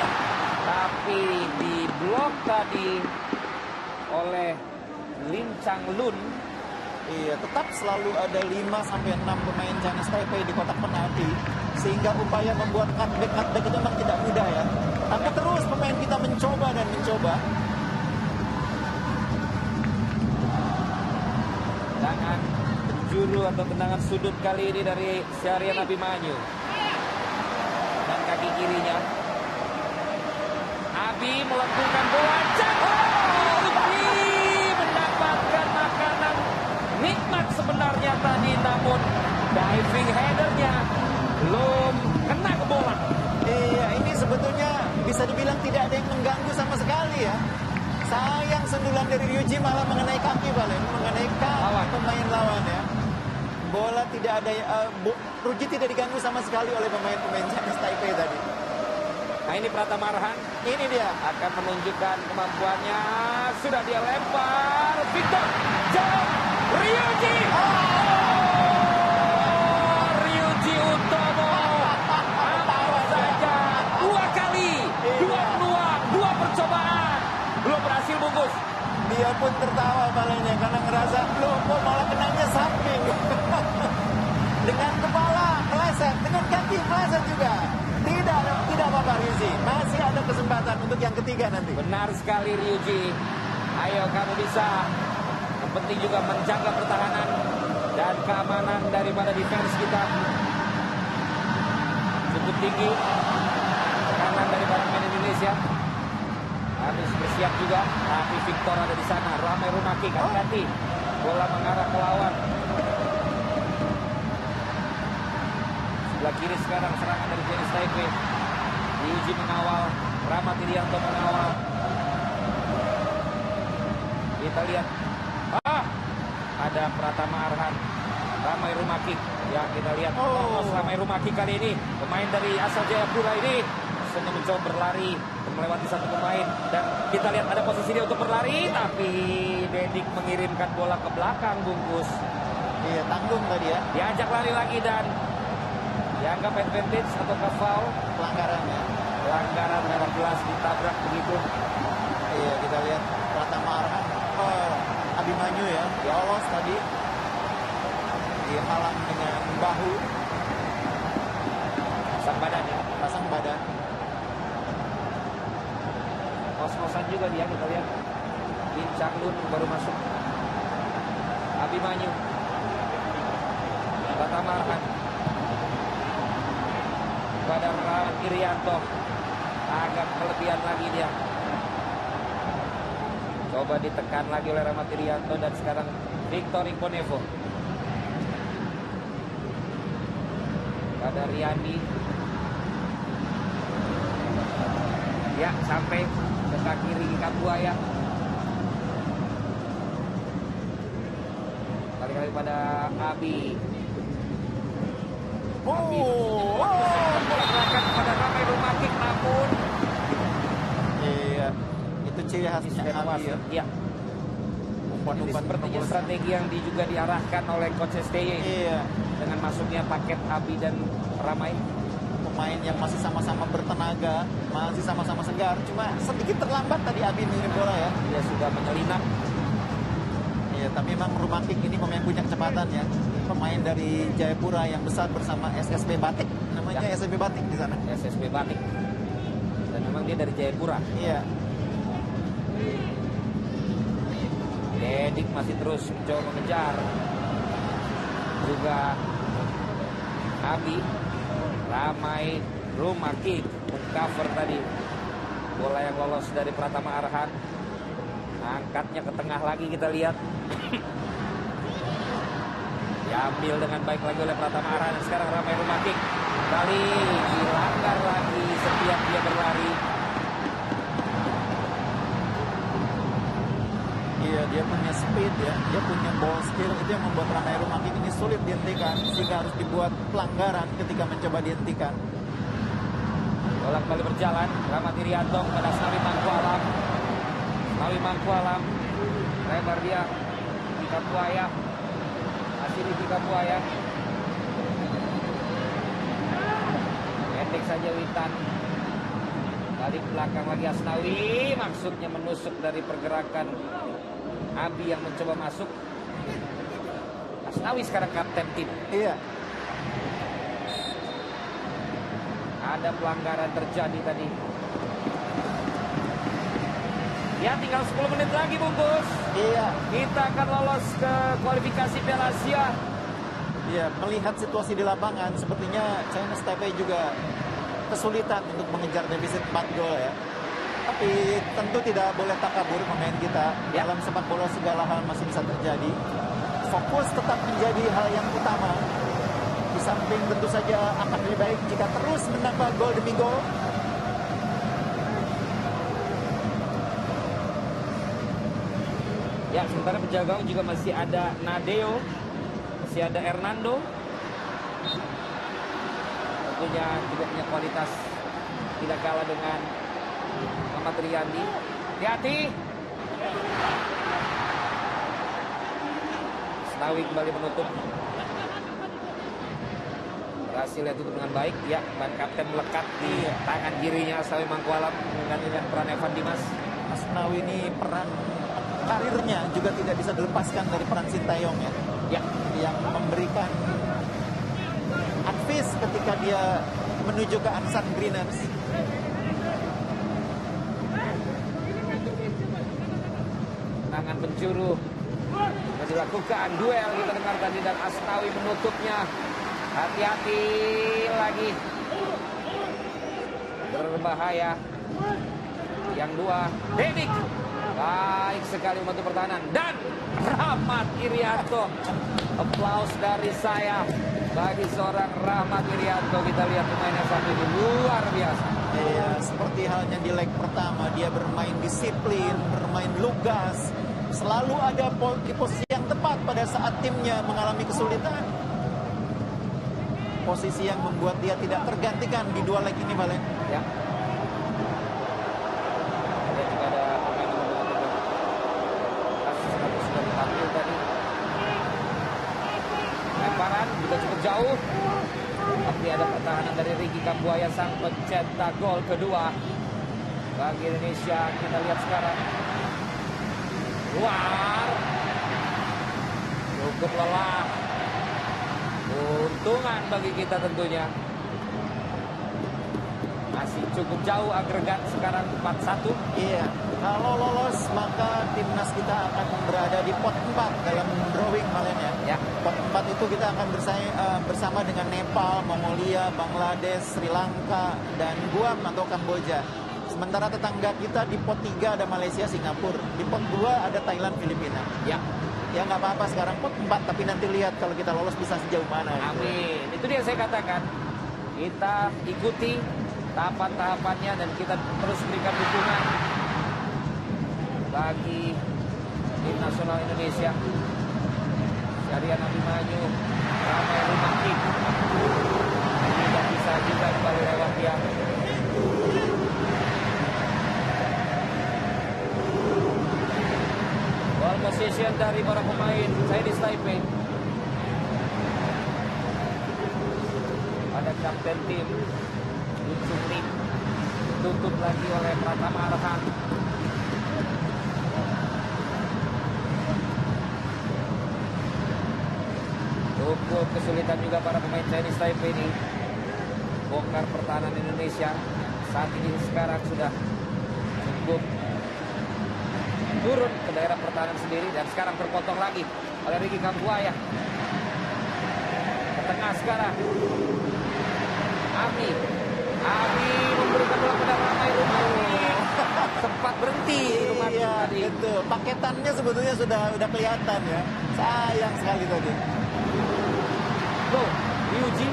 tapi diblok tadi oleh Lin Chang Lun. Iya, tetap selalu ada 5-6 pemain Chinese Taipei di kotak penalti, sehingga upaya membuat cutback itu memang tidak mudah ya. Tapi terus pemain kita mencoba dan mencoba. Tendangan penjuru atau tendangan sudut kali ini dari Syahrian Abimanyu. Dan kaki kirinya melengkungkan bola. Uji mendapatkan makanan nikmat sebenarnya tadi, namun diving headernya belum kena ke bola. Iya, ini sebetulnya bisa dibilang tidak ada yang mengganggu sama sekali ya. Sayang sundulan dari Ryuji malah mengenai kaki Valen, mengenai kaki pemain lawan ya. Bola tidak ada, Ryuji tidak diganggu sama sekali oleh pemain-pemain Chinese Taipei tadi. Nah, ini Pratama Arhan. Ini dia. Akan menunjukkan kemampuannya. Sudah dia lempar. Victor. Jauh. Ryuji. Ryuji Utomo. Apa saja. 2 kali. 2 peluang. 2 percobaan. Belum berhasil bungkus. Dia pun tertawa palanya karena ngerasa, loh kok malah kenanya samping. Dengan kepala meleset, dengan kaki meleset juga. Tidak apa-apa Ryuji. Masih ada kesempatan untuk yang ketiga nanti. Benar sekali Ryuji. Ayo kamu bisa. Yang penting juga menjaga pertahanan dan keamanan daripada defense kita. Cukup tinggi. Tekanan daripada pemain Indonesia. Harus bersiap juga. Tapi Victor ada di sana. Ramai Rumaki ganti. Bola mengarah ke lawan. Sebelah kiri sekarang serangan dari Chinese Taipei. Ryuji mengawal, Rahmat Irianto mengawal. Kita lihat. Ada Pratama Arhan. Ramai Rumaki. Ya, kita lihat. Ramai Rumaki kali ini. Pemain dari asal Jayapura ini sedang mencoba berlari melewati satu pemain. Dan kita lihat ada posisi dia untuk berlari. Tapi Dedik mengirimkan bola ke belakang bungkus. Iya, tanggung tadi ya. Diajak lari lagi dan dianggap advantage atau foul. Pelanggaran ya. Pelanggaran memang jelas ditabrak begitu. Iya, kita lihat Pratama Arhan. Abimanyu ya, lolos tadi. Dihalang dengan bahu. Pasang badan ya. Pasang badan. Kos-kosan juga dia, kita lihat. Kim Chang-lun baru masuk. Abimanyu. Pratama Arhan. Pada Rahmat Irianto. Agak kelebihan lagi dia. Coba ditekan lagi oleh Rahmat Irianto dan sekarang Victor Imponevo. Pada Riyandi. Ya, sampai ke kaki Riki Kabuaya. Kali-kali pada Abi. Gerakan pada Ramai Rumaki, namun iya, itu ciri khasnya Abi ya. Iya. Ini sepertinya strategi yang juga diarahkan oleh Coach STY. Iya. Dengan masuknya paket Abi dan Ramai. Pemain yang masih sama-sama bertenaga, masih sama-sama segar. Cuma sedikit terlambat tadi Abi mengirim bola ya. Dia sudah menyelinap. Iya, tapi memang Rumakik ini pemain punya kecepatan ya. Pemain dari Jayapura yang besar bersama SSB Batik. Namanya ya. SSB Batik di sana. SSB Batik. Dan memang dia dari Jayapura. Iya. Dedik masih terus mencoba mengejar. Juga Abi. Ramai Rumaki mengcover tadi. Bola yang lolos dari Pratama Arhan. Angkatnya ke tengah lagi kita lihat. Diambil dengan baik lagi oleh Pratama Arhan. Dan sekarang Ramai Rumaki. Kali dilanggar lagi setiap dia berlari. Iya, dia punya speed ya. Dia punya ball skill. Itu yang membuat Ramai Rumaki ini sulit dihentikan. Sehingga harus dibuat pelanggaran ketika mencoba dihentikan. Bola kembali berjalan. Rahmat Irianto pada Snawi Mangkualam. Snawi Mangkualam. Lebar dia. Riki Buaya. Masih Riki Buaya. Pendek saja Witan. Dari belakang lagi Asnawi. Maksudnya menusuk dari pergerakan Abi yang mencoba masuk. Asnawi sekarang kapten tim. Iya. Ada pelanggaran terjadi tadi. Ya, tinggal 10 menit lagi bungkus. Iya. Kita akan lolos ke kualifikasi Piala Asia. Iya, melihat situasi di lapangan, sepertinya Chinese Taipei juga kesulitan untuk mengejar defisit 4 gol ya. Tapi tentu tidak boleh takabur pemain kita. Ya. Dalam sepak bola segala hal masih bisa terjadi. Fokus tetap menjadi hal yang utama. Di samping tentu saja akan lebih baik jika terus menambah gol demi gol. Ya, sementara penjaga gawang juga masih ada Nadeo, masih ada Hernando. Tentunya juga punya kualitas tidak kalah dengan Muhammad Riyandi. Hati-hati. Asnawi kembali menutup. Berhasil ya tutup dengan baik. Ya, ban kapten melekat di tangan kirinya Asnawi Mangkualam dengan peran Evan Dimas. Asnawi ini peran karirnya juga tidak bisa dilepaskan dari peran Sintayong ya. Ya, Yang memberikan advice ketika dia menuju ke Ansan Greeners. tangan pencuru dilakukan duel kita dengar tadi dan Asnawi menutupnya. Hati-hati lagi, berbahaya. Yang dua, Dedik baik sekali membantu pertahanan dan Rahmat Irianto. Aplaus dari saya bagi seorang Rahmat Irianto. Kita lihat pemainnya satu ini luar biasa. Iya, seperti halnya di leg pertama, dia bermain disiplin, bermain lugas, selalu ada di posisi yang tepat pada saat timnya mengalami kesulitan. Posisi yang membuat dia tidak tergantikan di dua leg ini, Valen. Ya. Ada juga ada pemain nomor 13. Sudah dipanggil tadi. Lemparan juga cukup jauh. Tapi ada pertahanan dari Ricky Kambuaya, sang pencetak gol kedua bagi Indonesia. Kita lihat sekarang. Luar. Cukup lelah. Untungan bagi kita tentunya. Masih cukup jauh agregat sekarang 4-1. Iya, kalau lolos maka timnas kita akan berada di pot 4 dalam drawing Valen ya. Ya. Pot 4 itu kita akan bersaing bersama dengan Nepal, Mongolia, Bangladesh, Sri Lanka, dan Guam atau Kamboja. Sementara tetangga kita di pot 3 ada Malaysia, Singapura. Di pot 2 ada Thailand, Filipina. Ya. Ya nggak apa-apa sekarang pot 4, tapi nanti lihat kalau kita lolos bisa sejauh mana. Amin. Itu dia saya katakan. Kita ikuti tahapan-tahapannya dan kita terus berikan dukungan bagi tim nasional Indonesia. Syarian Abimanyu, Ramai Rumaki. Tidak bisa juga kembali lewat dia. Ball position dari para pemain Chinese Taipei. Ada kapten tim Ucung Lim, tutup lagi oleh Pratama Arhan. Cukup kesulitan juga para pemain Chinese Taipei ini bongkar pertahanan Indonesia. Saat ini sekarang sudah cukup turun ke daerah pertahanan sendiri dan sekarang terpotong lagi oleh Ricky Kambuaya. Ke tengah sekarang. Abi memberikan bola pada Ramai Rumani. Sempat berhenti Rumani Iya, tadi. itu paketannya sebetulnya sudah kelihatan ya. Sayang sekali tadi. Loh, diuji.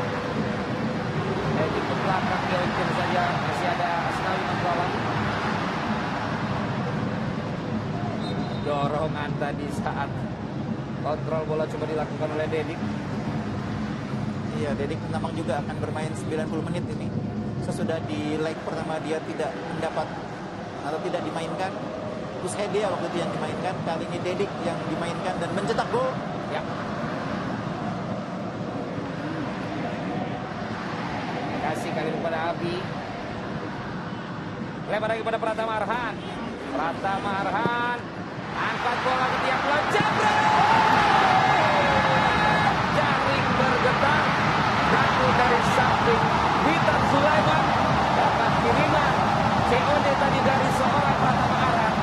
Jadi ke belakang dia mungkin saja masih ada Asnawi Mangkualam. Dorongan tadi saat kontrol bola coba dilakukan oleh Dedik. Iya, Dedik memang juga akan bermain 90 menit ini. Sesudah di leg pertama dia tidak mendapat atau tidak dimainkan. Terus Hedia waktu itu yang dimainkan. Kali ini Dedik yang dimainkan dan mencetak gol. Ya. Kasih kali ini kepada Abi. Lebar lagi kepada Pratama Arhan. Pratama Arhan angkat bola ke tiang bola, jebret! Jaring bergetar. Satu dari samping Witan Sulaiman dapat kiriman COD tadi dari seorang Pratama Arhan.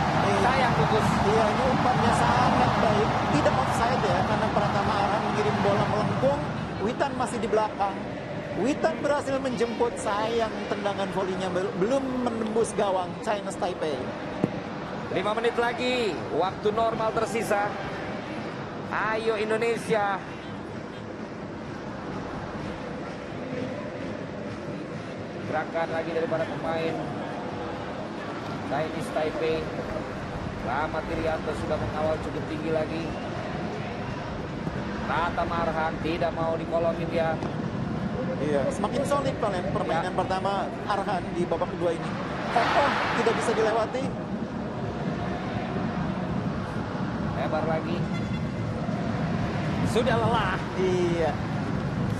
Sayang putus. Iya, ini umpannya sangat baik. Tidak offside ya, karena Pratama Arhan mengirim bola melengkung. Witan masih di belakang. Witan berhasil menjemput, sayang tendangan volinya belum menembus gawang Chinese Taipei. 5 menit lagi, waktu normal tersisa. Ayo Indonesia. Gerakan lagi daripada pemain Chinese Taipei. Rahmat Irianto sudah mengawal cukup tinggi lagi. Pratama Arhan tidak mau dikolongin dia. Iya, semakin solid permainan pertama Arhan di babak kedua ini. Kokoh, tidak bisa dilewati. Lebar lagi. Sudah lelah. Iya,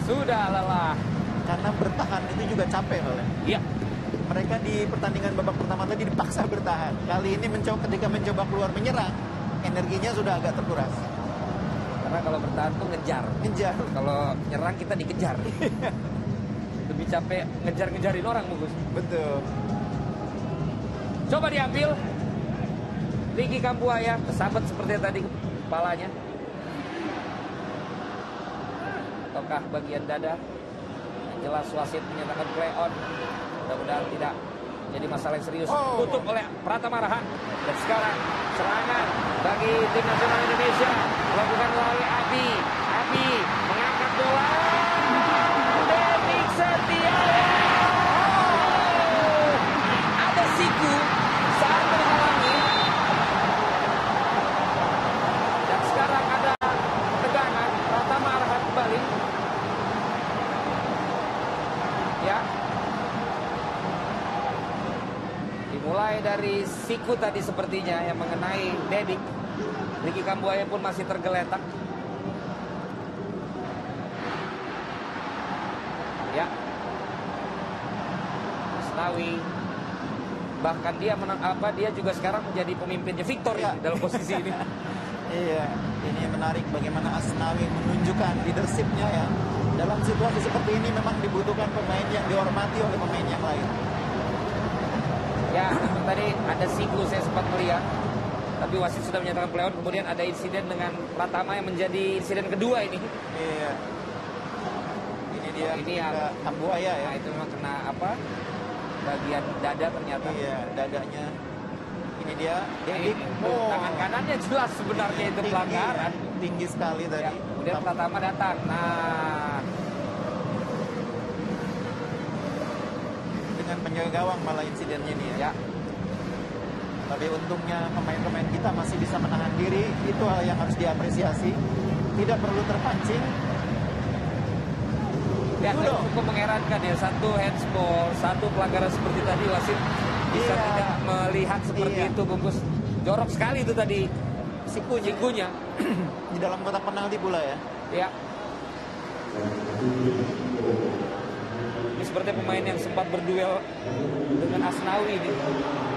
Sudah lelah. karena bertahan itu juga capek, Valen. Iya. Mereka di pertandingan babak pertama tadi dipaksa bertahan. Kali ini ketika mencoba keluar menyerang, energinya sudah agak terkuras. Karena kalau bertahan tuh ngejar. Ngejar. Kalau nyerang kita dikejar. Lebih capek ngejar-ngejarin orang, Bagus. Betul. Coba diambil. Ricky Kambuaya kesabet seperti tadi kepalanya. Ataukah bagian dada? Yang jelas wasit menyatakan play on. Mudah-mudahan tidak jadi masalah yang serius. Oh. Tutup oleh Pratama Arhan. Dan sekarang serangan bagi tim nasional Indonesia. Dilakukan oleh Abi. Abi mengangkat bola. Denik Setiawan. Oh. Ada siku saat menghalangi. Dan sekarang ada tegangan. Pratama Arhan kembali. Ya. Dimulai dari siku tadi sepertinya yang mengenai Dedik. Ricky Kambuaya pun masih tergeletak. Ya. Asnawi. Bahkan dia dia juga sekarang menjadi pemimpinnya Victor ya dalam posisi ini. Iya, ini menarik bagaimana Asnawi menunjukkan leadership-nya ya. Dalam situasi seperti ini memang dibutuhkan pemain yang dihormati oleh pemain yang lain. Ya, tadi ada siku saya sempat melihat. Tapi wasit sudah menyatakan play on. Kemudian ada insiden dengan Pratama yang menjadi insiden kedua ini. Iya. Ini dia Ini yang Kambuaya ya. Nah, itu memang kena apa? Bagian dada ternyata. Iya, dadanya. Ini dia Dedik. Tangan kanannya jelas sebenarnya itu pelanggaran. Tinggi sekali tadi. Ya, kemudian Pratama datang. Nah, dengan penjaga gawang malah insidennya ini ya. ya. Tapi untungnya pemain-pemain kita masih bisa menahan diri. Itu hal yang harus diapresiasi. Tidak perlu terpancing. Ya, Dulu. cukup mengherankan ya. Satu handsball, satu pelanggaran seperti tadi wasit bisa Iya. tidak melihat seperti Iya. itu, Bungkus. Jorok sekali itu tadi sikunya. Di dalam kotak penalti pula ya. Ya. Ini seperti pemain yang sempat berduel dengan Asnawi nih,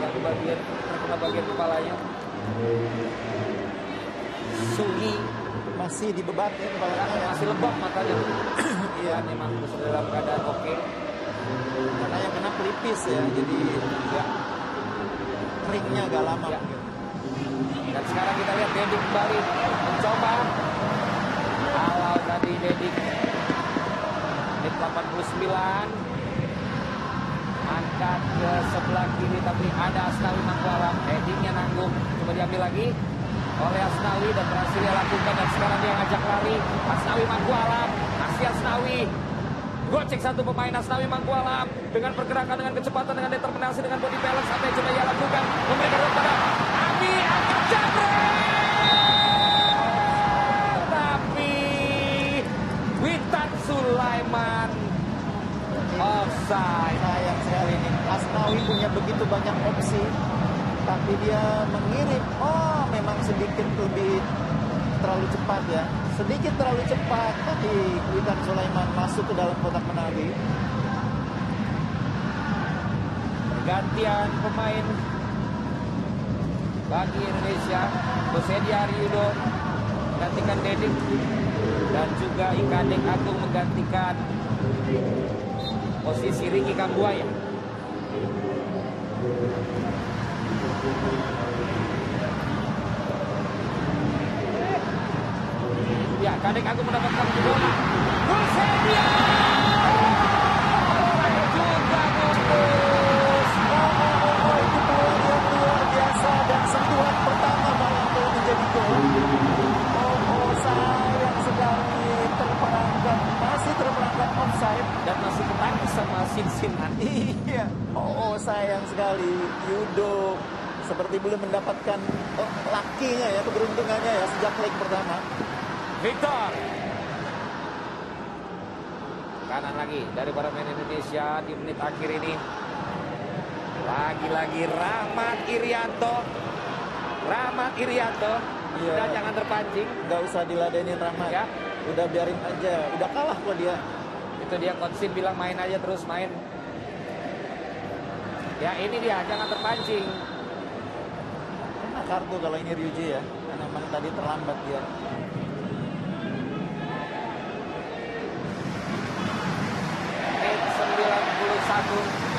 yang terkena bagian kepalanya. Sugi Masih dibebat ya kepalanya ya. masih lebam matanya. Iya. Memang dalam keadaan oke. Karena yang kena pelipis ya. Jadi ya, keringnya agak lama. Ya. Dan sekarang kita lihat Dedik kembali mencoba. Kalau tadi Dedik menit 89 angkat ke sebelah kiri, tapi ada Asnawi Mangkualam. Headingnya nanggung, coba diambil lagi oleh Asnawi dan berhasil dia lakukan. Dan sekarang dia ngajak lari Asnawi Mangkualam. Masih Asnawi, gocek satu pemain Asnawi Mangkualam dengan pergerakan, dengan kecepatan, dengan determinasi, dengan body balance. Apa yang coba ia lakukan, memberikan ruang pada Abi, angkat jabret, tapi Witan Sulaiman offside. Sayang sekali ini. Asnawi punya begitu banyak opsi. Tapi dia mengirim. Oh, memang sedikit lebih terlalu cepat ya. Sedikit terlalu cepat. Tapi Witan Sulaiman masuk ke dalam kotak penalti. Pergantian pemain bagi Indonesia. Kusedi Haryudo menggantikan Dedik dan juga Ikadek Agung menggantikan posisi Ricky Kambuaya. Ya, Kadek Agung mendapatkan bola. Kusedi! seperti belum mendapatkan lakinya ya, keberuntungannya ya sejak leg pertama. Victor. Kanan lagi dari para pemain Indonesia di menit akhir ini. Lagi-lagi Rahmat Irianto. Iya. Udah jangan terpancing. Nggak usah diladenin Rahmat. Ya. Udah biarin aja. Udah kalah kok dia. Itu dia coach Sim bilang main aja terus main. Ya ini dia, jangan terpancing. Kena kartu kalau ini Ryuji ya. Karena memang tadi terlambat dia. Menit 91.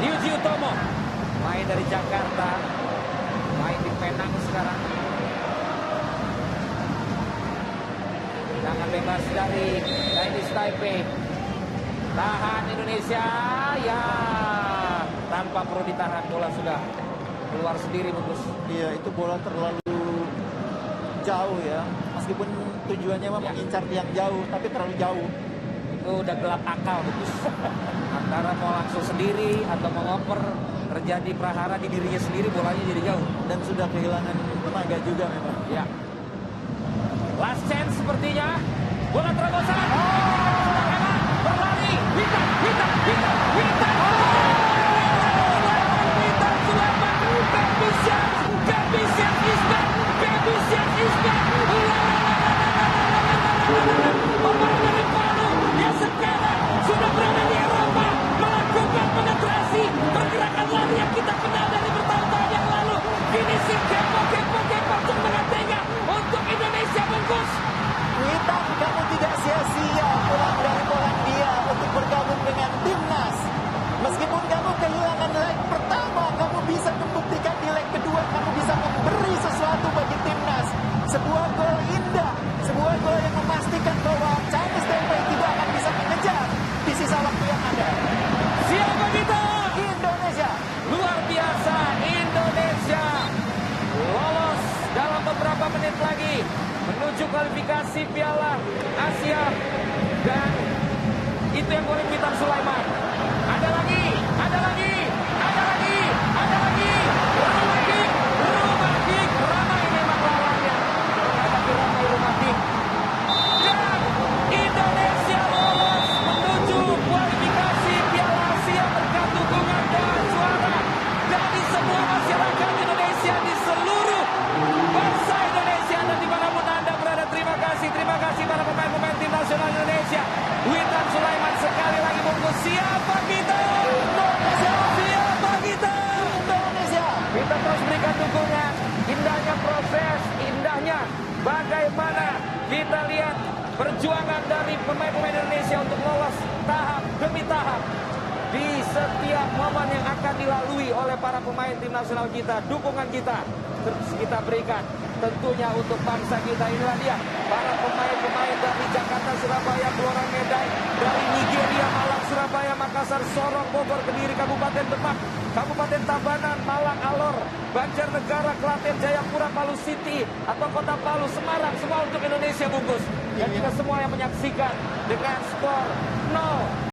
Ryuji Utomo main dari Jakarta, main di Penang sekarang. Tendangan bebas dari Chinese Taipei. Tahan Indonesia, ya tanpa perlu ditahan, bola sudah keluar sendiri bungkus. Iya, itu bola terlalu jauh ya. Meskipun tujuannya memang mengincar yang jauh, tapi terlalu jauh. Itu udah gelap akal bungkus. Antara mau langsung sendiri atau mau ngoper, terjadi prahara di dirinya sendiri, bolanya jadi jauh. Dan sudah kehilangan tenaga juga memang. Ya. Last chance sepertinya. Bola terobosan. Berlari. Witan. Pemain dari Palu yang sekarang sudah berada di Eropa melakukan penetrasi pergerakan lari yang kita kenal dari bertahun-tahun yang lalu. Finishing kepo tengah tengah untuk Indonesia bungkus. Witan, kamu tidak sia-sia pulang dari Polandia untuk bergabung dengan timnas. Meskipun kamu kehilangan leg pertama, kamu bisa membuktikan di leg kedua kamu bisa memberi sesuatu bagi timnas. Sebuah gol indah, sebuah gol yang memastikan bahwa Chinese Taipei tidak akan bisa mengejar di sisa waktu yang ada. Siapa kita? Indonesia. Luar biasa, Indonesia lolos dalam beberapa menit lagi menuju kualifikasi Piala Asia. Dan itu yang golin Witan Sulaiman. Ada lagi. Rumatik. Ramai memang lawannya. Menghadapi Rumatik. Dan Indonesia lolos menuju kualifikasi Piala Asia berkat dukungan dan suara dari semua masyarakat Indonesia di seluruh bangsa Indonesia dan dimanapun Anda berada. Terima kasih para pemain-pemain tim nasional Indonesia. Witan Sulaiman sekali lagi bungkus. Siapa kita? Indonesia. Siapa kita? Indonesia. Kita terus berikan dukungan. Indahnya proses, indahnya bagaimana kita lihat perjuangan dari pemain-pemain Indonesia untuk lolos tahap demi tahap. Di setiap momen yang akan dilalui oleh para pemain tim nasional kita, dukungan kita terus kita berikan. Tentunya untuk bangsa kita. Inilah dia para pemain-pemain dari Jakarta, Surabaya, Blora, Medan, dari Nigeria, Malang, Surabaya, Makassar, Sorong, Bogor, Kediri, Kabupaten Demak, Kabupaten Tabanan, Malang, Alor, Banjarnegara, Klaten, Jayapura, Palu City atau Kota Palu, Semarang, semua untuk Indonesia bungkus. Dan kita semua yang menyaksikan dengan skor 0.